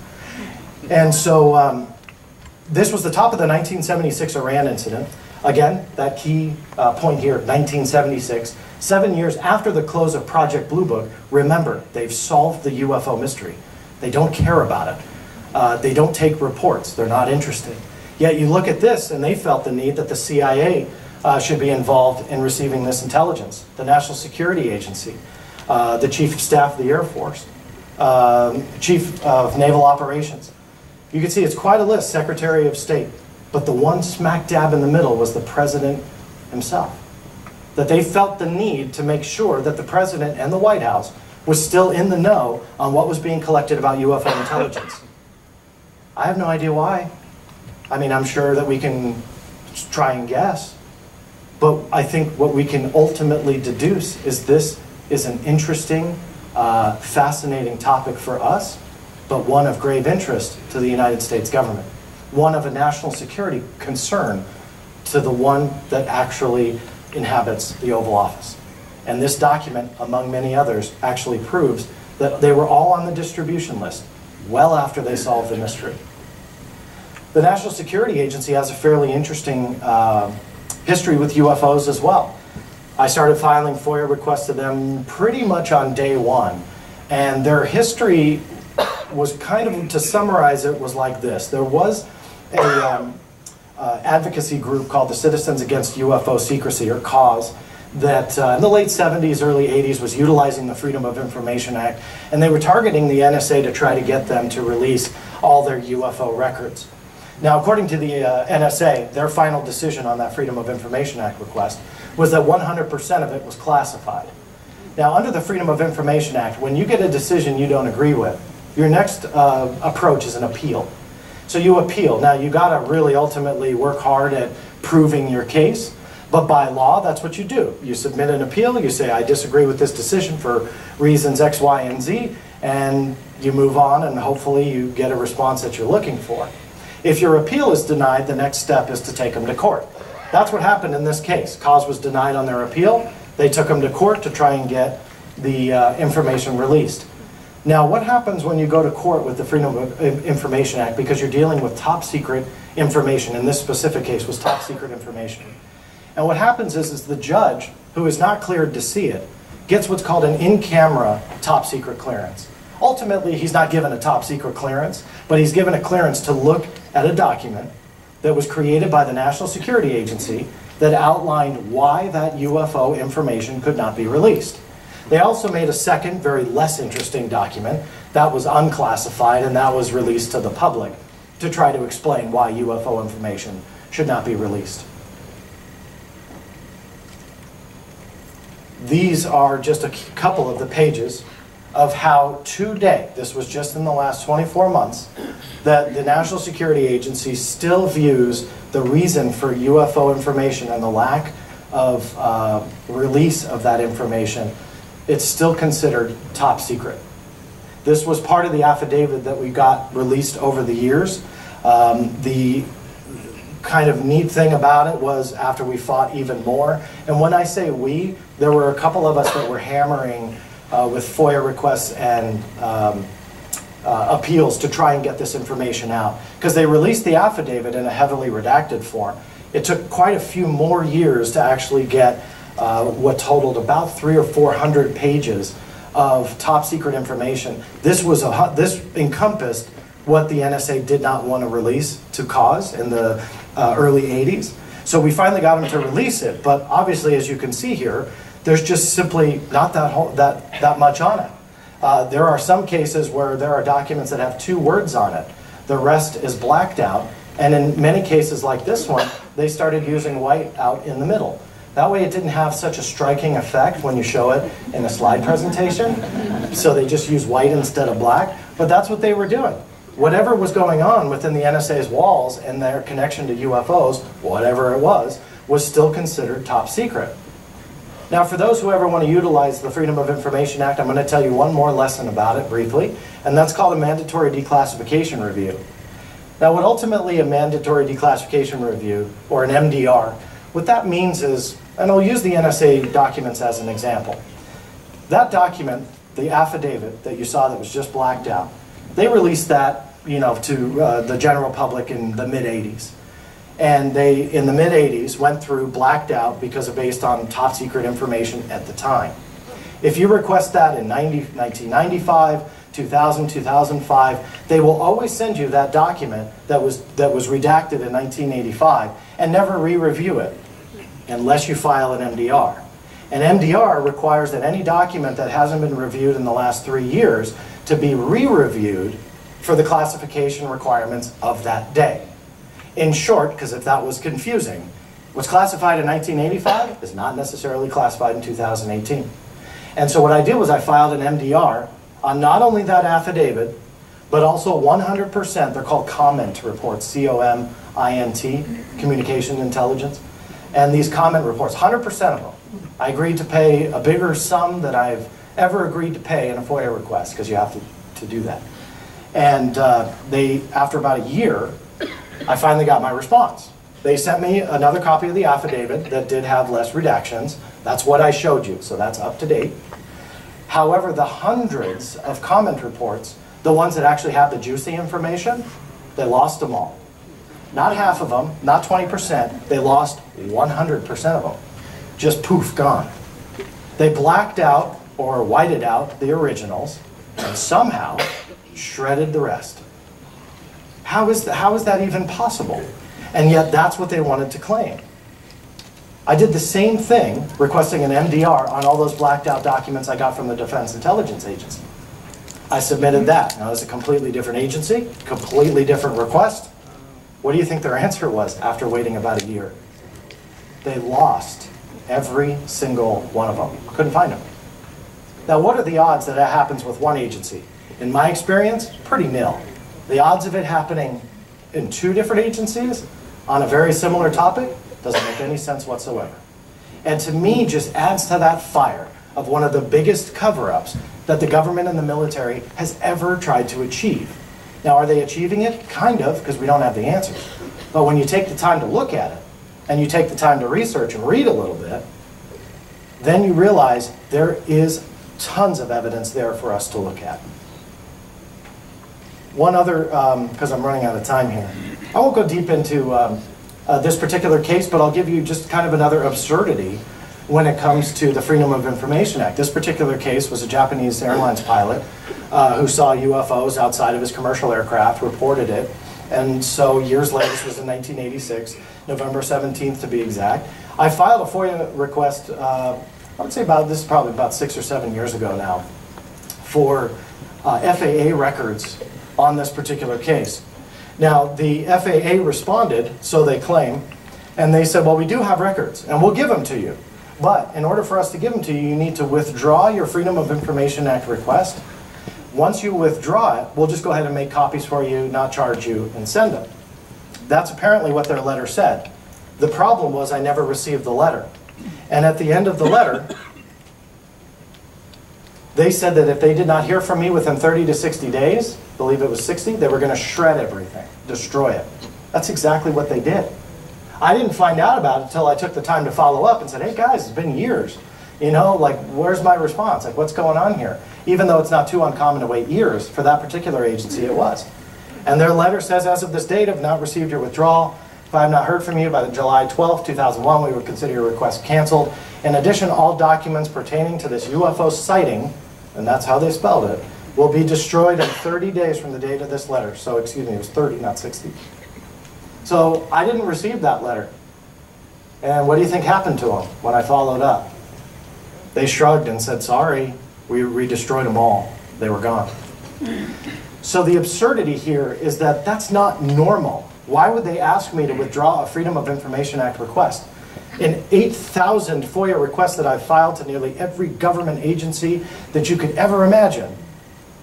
And so this was the top of the 1976 Iran incident. Again, that key point here, 1976. 7 years after the close of Project Bluebook, remember, they've solved the UFO mystery. They don't care about it. They don't take reports. They're not interested. Yet you look at this, and they felt the need that the CIA should be involved in receiving this intelligence. The National Security Agency, the Chief of Staff of the Air Force, Chief of Naval Operations. You can see it's quite a list, Secretary of State. But the one smack dab in the middle was the President himself. That they felt the need to make sure that the President and the White House was still in the know on what was being collected about UFO intelligence. I have no idea why. I mean, I'm sure that we can try and guess. But I think what we can ultimately deduce is this is an interesting, fascinating topic for us, but one of grave interest to the United States government. One of a national security concern to the one that actually inhabits the Oval Office. And this document, among many others, actually proves that they were all on the distribution list well after they solved the mystery. The National Security Agency has a fairly interesting history with UFOs as well. I started filing FOIA requests to them pretty much on day one. And their history was kind of, to summarize it, was like this. There was a advocacy group called the Citizens Against UFO Secrecy, or CAUSE, that in the late 70s, early 80s was utilizing the Freedom of Information Act, and they were targeting the NSA to try to get them to release all their UFO records. Now, according to the NSA, their final decision on that Freedom of Information Act request was that 100% of it was classified. Now, under the Freedom of Information Act, when you get a decision you don't agree with, your next approach is an appeal. So you appeal. Now, you got to really ultimately work hard at proving your case, but by law, that's what you do. You submit an appeal, you say, I disagree with this decision for reasons X, Y, and Z, and you move on, and hopefully you get a response that you're looking for. If your appeal is denied, the next step is to take them to court. That's what happened in this case. Cause was denied on their appeal. They took them to court to try and get the information released. Now, what happens when you go to court with the Freedom of Information Act, because you're dealing with top secret information? In this specific case was top secret information. And what happens is the judge, who is not cleared to see it, gets what's called an in-camera top secret clearance. Ultimately, he's not given a top secret clearance, but he's given a clearance to look at a document that was created by the National Security Agency that outlined why that UFO information could not be released. They also made a second, very less interesting document that was unclassified, and that was released to the public to try to explain why UFO information should not be released. These are just a couple of the pages of how today, this was just in the last 24 months, that the National Security Agency still views the reason for UFO information and the lack of release of that information, it's still considered top secret. This was part of the affidavit that we got released over the years. The kind of neat thing about it was after we fought even more, and when I say we, there were a couple of us that were hammering with FOIA requests and appeals to try and get this information out, because they released the affidavit in a heavily redacted form. It took quite a few more years to actually get what totaled about 300 or 400 pages of top secret information. This encompassed what the NSA did not want to release to cause in the early 80s. So we finally got them to release it, but obviously, as you can see here, there's just simply not that much on it. There are some cases where there are documents that have 2 words on it. The rest is blacked out, and in many cases like this one, they started using white out in the middle. That way it didn't have such a striking effect when you show it in a slide presentation. So they just use white instead of black, but that's what they were doing. Whatever was going on within the NSA's walls and their connection to UFOs, whatever it was still considered top secret. Now, for those who ever want to utilize the Freedom of Information Act, I'm going to tell you one more lesson about it briefly, and that's called a mandatory declassification review. Now, what ultimately a mandatory declassification review, or an MDR, what that means is, and I'll use the NSA documents as an example. That document, the affidavit that you saw that was just blacked out, they released that, to the general public in the mid-'80s. And they, in the mid-'80s, went through blacked out because of based on top secret information at the time. If you request that in 1995, 2000, 2005, they will always send you that document that was redacted in 1985 and never re-review it unless you file an MDR. An MDR requires that any document that hasn't been reviewed in the last 3 years to be re-reviewed for the classification requirements of that day. In short, because if that was confusing, what's classified in 1985 is not necessarily classified in 2018. And so what I did was I filed an MDR on not only that affidavit, but also 100%, they're called comment reports, C-O-M-I-N-T, communication intelligence. And these comment reports, 100% of them, I agreed to pay a bigger sum than I've ever agreed to pay in a FOIA request, because you have to do that. And after about a year, I finally got my response. They sent me another copy of the affidavit that did have less redactions. That's what I showed you, so that's up to date. However, the hundreds of comment reports, the ones that actually have the juicy information, they lost them all. Not half of them, not 20%, they lost 100% of them. Just poof, gone. They blacked out or whited out the originals and somehow shredded the rest. How is that even possible? And yet that's what they wanted to claim. I did the same thing, requesting an MDR on all those blacked out documents I got from the Defense Intelligence Agency. I submitted that. Now, it's a completely different agency, completely different request. What do you think their answer was after waiting about a year? They lost every single one of them. Couldn't find them. Now, what are the odds that that happens with one agency? In my experience, pretty nil. The odds of it happening in 2 different agencies on a very similar topic doesn't make any sense whatsoever. And to me, just adds to that fire of one of the biggest cover-ups that the government and the military has ever tried to achieve. Now, are they achieving it? Kind of, because we don't have the answers. But when you take the time to look at it, and you take the time to research and read a little bit, then you realize there is tons of evidence there for us to look at. One other, because I'm running out of time here, I won't go deep into this particular case, but I'll give you just kind of another absurdity when it comes to the Freedom of Information Act. This particular case was a Japanese airlines pilot who saw UFOs outside of his commercial aircraft, reported it, and so years later, this was in 1986, November 17th to be exact, I filed a FOIA request, I would say this is probably about 6 or 7 years ago now, for FAA records on this particular case. Now, the FAA responded, so they claim, and they said, well, we do have records, and we'll give them to you. But in order for us to give them to you, you need to withdraw your Freedom of Information Act request. Once you withdraw it, we'll just go ahead and make copies for you, not charge you, and send them. That's apparently what their letter said. The problem was I never received the letter. And at the end of the letter, they said that if they did not hear from me within 30 to 60 days, I believe it was 60, they were going to shred everything, destroy it. That's exactly what they did. I didn't find out about it until I took the time to follow up and said, hey guys, it's been years. You know, like, where's my response? Like, what's going on here? Even though it's not too uncommon to wait years, for that particular agency it was. And their letter says, as of this date, I've not received your withdrawal. If I have not heard from you by July 12, 2001, we would consider your request canceled. In addition, all documents pertaining to this UFO sighting, and that's how they spelled it, will be destroyed in 30 days from the date of this letter. So, excuse me, it was 30, not 60. So, I didn't receive that letter. And what do you think happened to them when I followed up? They shrugged and said, sorry, we destroyed them all. They were gone. So the absurdity here is that that's not normal. Why would they ask me to withdraw a Freedom of Information Act request? In 8,000 FOIA requests that I've filed to nearly every government agency that you could ever imagine,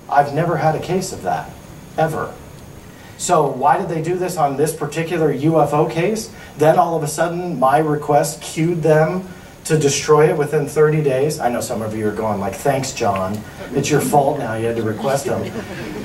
I've never had a case of that, ever. So why did they do this on this particular UFO case? Then all of a sudden, my request cued them to destroy it within 30 days. I know some of you are going like, thanks, John. It's your fault now. You had to request them.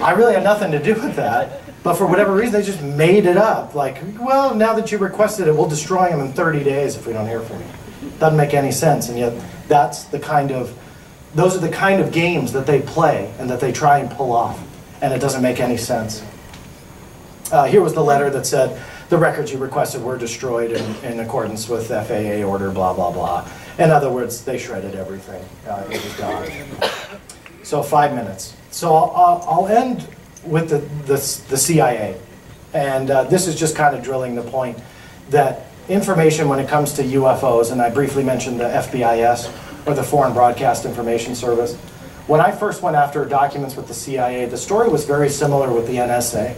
I really had nothing to do with that. But for whatever reason, they just made it up. Like, well, now that you requested it, we'll destroy them in 30 days if we don't hear from you. Doesn't make any sense. And yet, those are the kind of games that they play and that they try and pull off. And it doesn't make any sense. Here was the letter that said, the records you requested were destroyed in accordance with FAA order, blah, blah, blah. In other words, they shredded everything. It was gone. So 5 minutes. So I'll end with the CIA. And this is just kind of drilling the point that information when it comes to UFOs, and I briefly mentioned the FBIS, or the Foreign Broadcast Information Service. When I first went after documents with the CIA, the story was very similar with the NSA,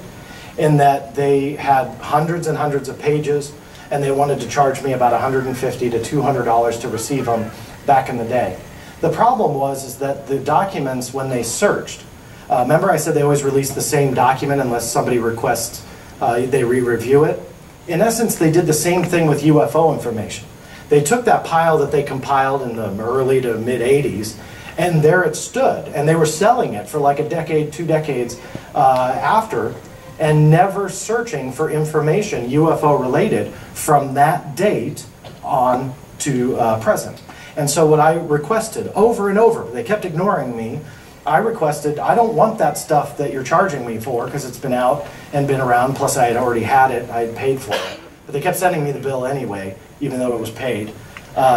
in that they had hundreds and hundreds of pages, and they wanted to charge me about $150 to $200 to receive them back in the day. The problem is that the documents, when they searched, remember I said they always release the same document unless somebody requests they re-review it? In essence, they did the same thing with UFO information. They took that pile that they compiled in the early to mid-'80s, and there it stood, and they were selling it for like a decade, 2 decades after, and never searching for information UFO related from that date on to present. And so what I requested over and over, they kept ignoring me, I requested, I don't want that stuff that you're charging me for because it's been out and been around, plus I had already had it, I had paid for it. But they kept sending me the bill anyway, even though it was paid.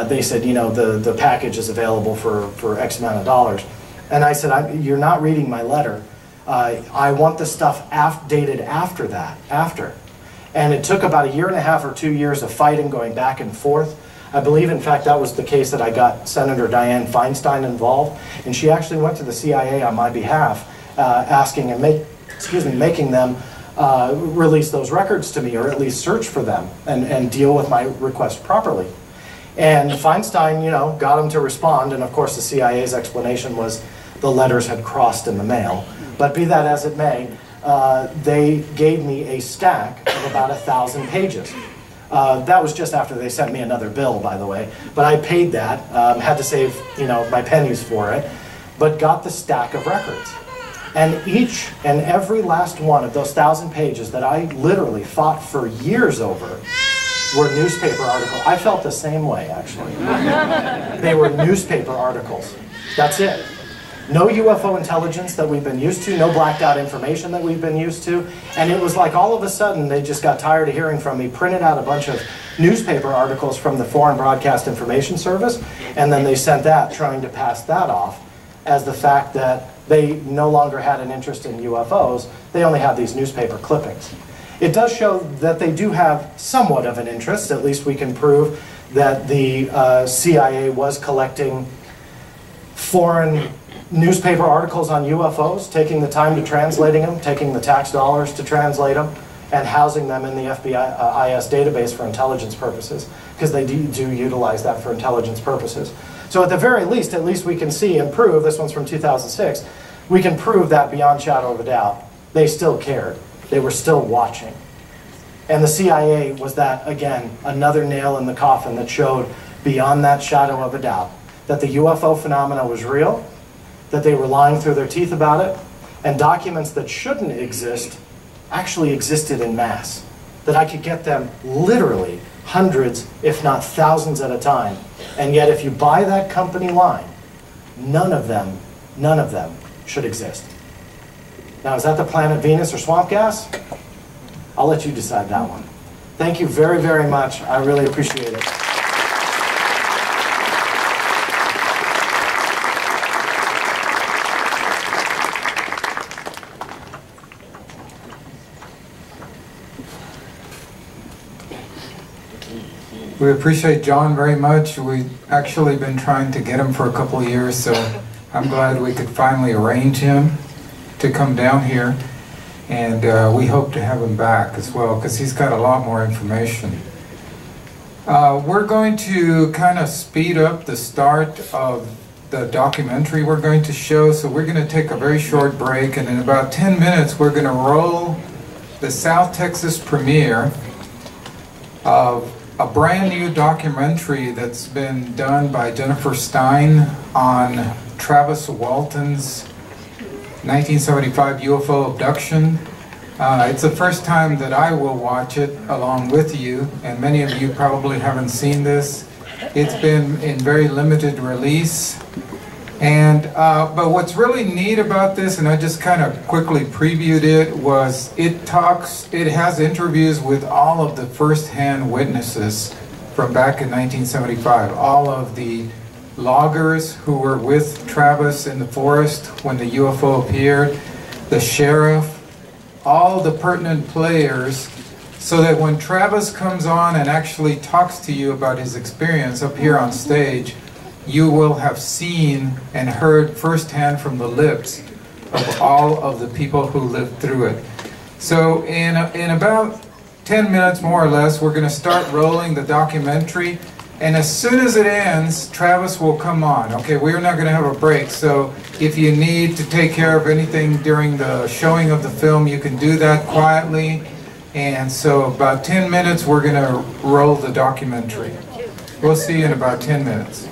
They said, you know, the package is available for X amount of dollars. And I said, you're not reading my letter. I want the stuff dated after that, And it took about 1.5 years or 2 years of fighting, going back and forth. I believe, in fact, that was the case that I got Senator Dianne Feinstein involved, and she actually went to the CIA on my behalf, asking and making them release those records to me, or at least search for them and deal with my request properly. And Feinstein, you know, got him to respond, and of course the CIA's explanation was the letters had crossed in the mail. But be that as it may, they gave me a stack of about 1,000 pages. That was just after they sent me another bill, by the way. But I paid that, had to save, you know, my pennies for it, but got the stack of records. And each and every last one of those 1,000 pages that I literally fought for years over were newspaper articles. I felt the same way, actually. They were newspaper articles. That's it. No UFO intelligence that we've been used to, no blacked out information that we've been used to. And it was like all of a sudden they just got tired of hearing from me, printed out a bunch of newspaper articles from the Foreign Broadcast Information Service, and then they sent that, trying to pass that off as the fact that they no longer had an interest in UFOs. They only had these newspaper clippings. It does show that they do have somewhat of an interest. At least we can prove that the CIA was collecting foreign newspaper articles on UFOs, taking the time to translating them, taking the tax dollars to translate them, and housing them in the FBI IS database for intelligence purposes, because they do utilize that for intelligence purposes. So at the very least, at least we can see and prove, this one's from 2006, we can prove that beyond shadow of a doubt, they still cared. They were still watching. And the CIA was that, again, another nail in the coffin that showed beyond that shadow of a doubt that the UFO phenomena was real, that they were lying through their teeth about it, and documents that shouldn't exist actually existed in mass. That I could get them literally hundreds, if not thousands at a time. And yet if you buy that company line, none of them should exist. Now, is that the planet Venus or swamp gas? I'll let you decide that one. Thank you very, very much. I really appreciate it. We appreciate John very much. We've actually been trying to get him for a couple of years, so I'm glad we could finally arrange him to come down here. And we hope to have him back as well, because he's got a lot more information. We're going to kind of speed up the start of the documentary we're going to show, so we're going to take a very short break, and in about 10 minutes we're going to roll the South Texas premiere of a brand new documentary that's been done by Jennifer Stein on Travis Walton's 1975 UFO abduction. It's the first time that I will watch it along with you, and many of you probably haven't seen this. It's been in very limited release. And but what's really neat about this, and I just kind of quickly previewed it, was it has interviews with all of the first-hand witnesses from back in 1975. All of the loggers who were with Travis in the forest when the UFO appeared, the sheriff, all the pertinent players, so that when Travis comes on and actually talks to you about his experience up here on stage, you will have seen and heard firsthand from the lips of all of the people who lived through it. So in about 10 minutes more or less, we're going to start rolling the documentary, and as soon as it ends, Travis will come on. Okay, we're not going to have a break, so if you need to take care of anything during the showing of the film, you can do that quietly. And so about 10 minutes, we're going to roll the documentary. We'll see you in about 10 minutes.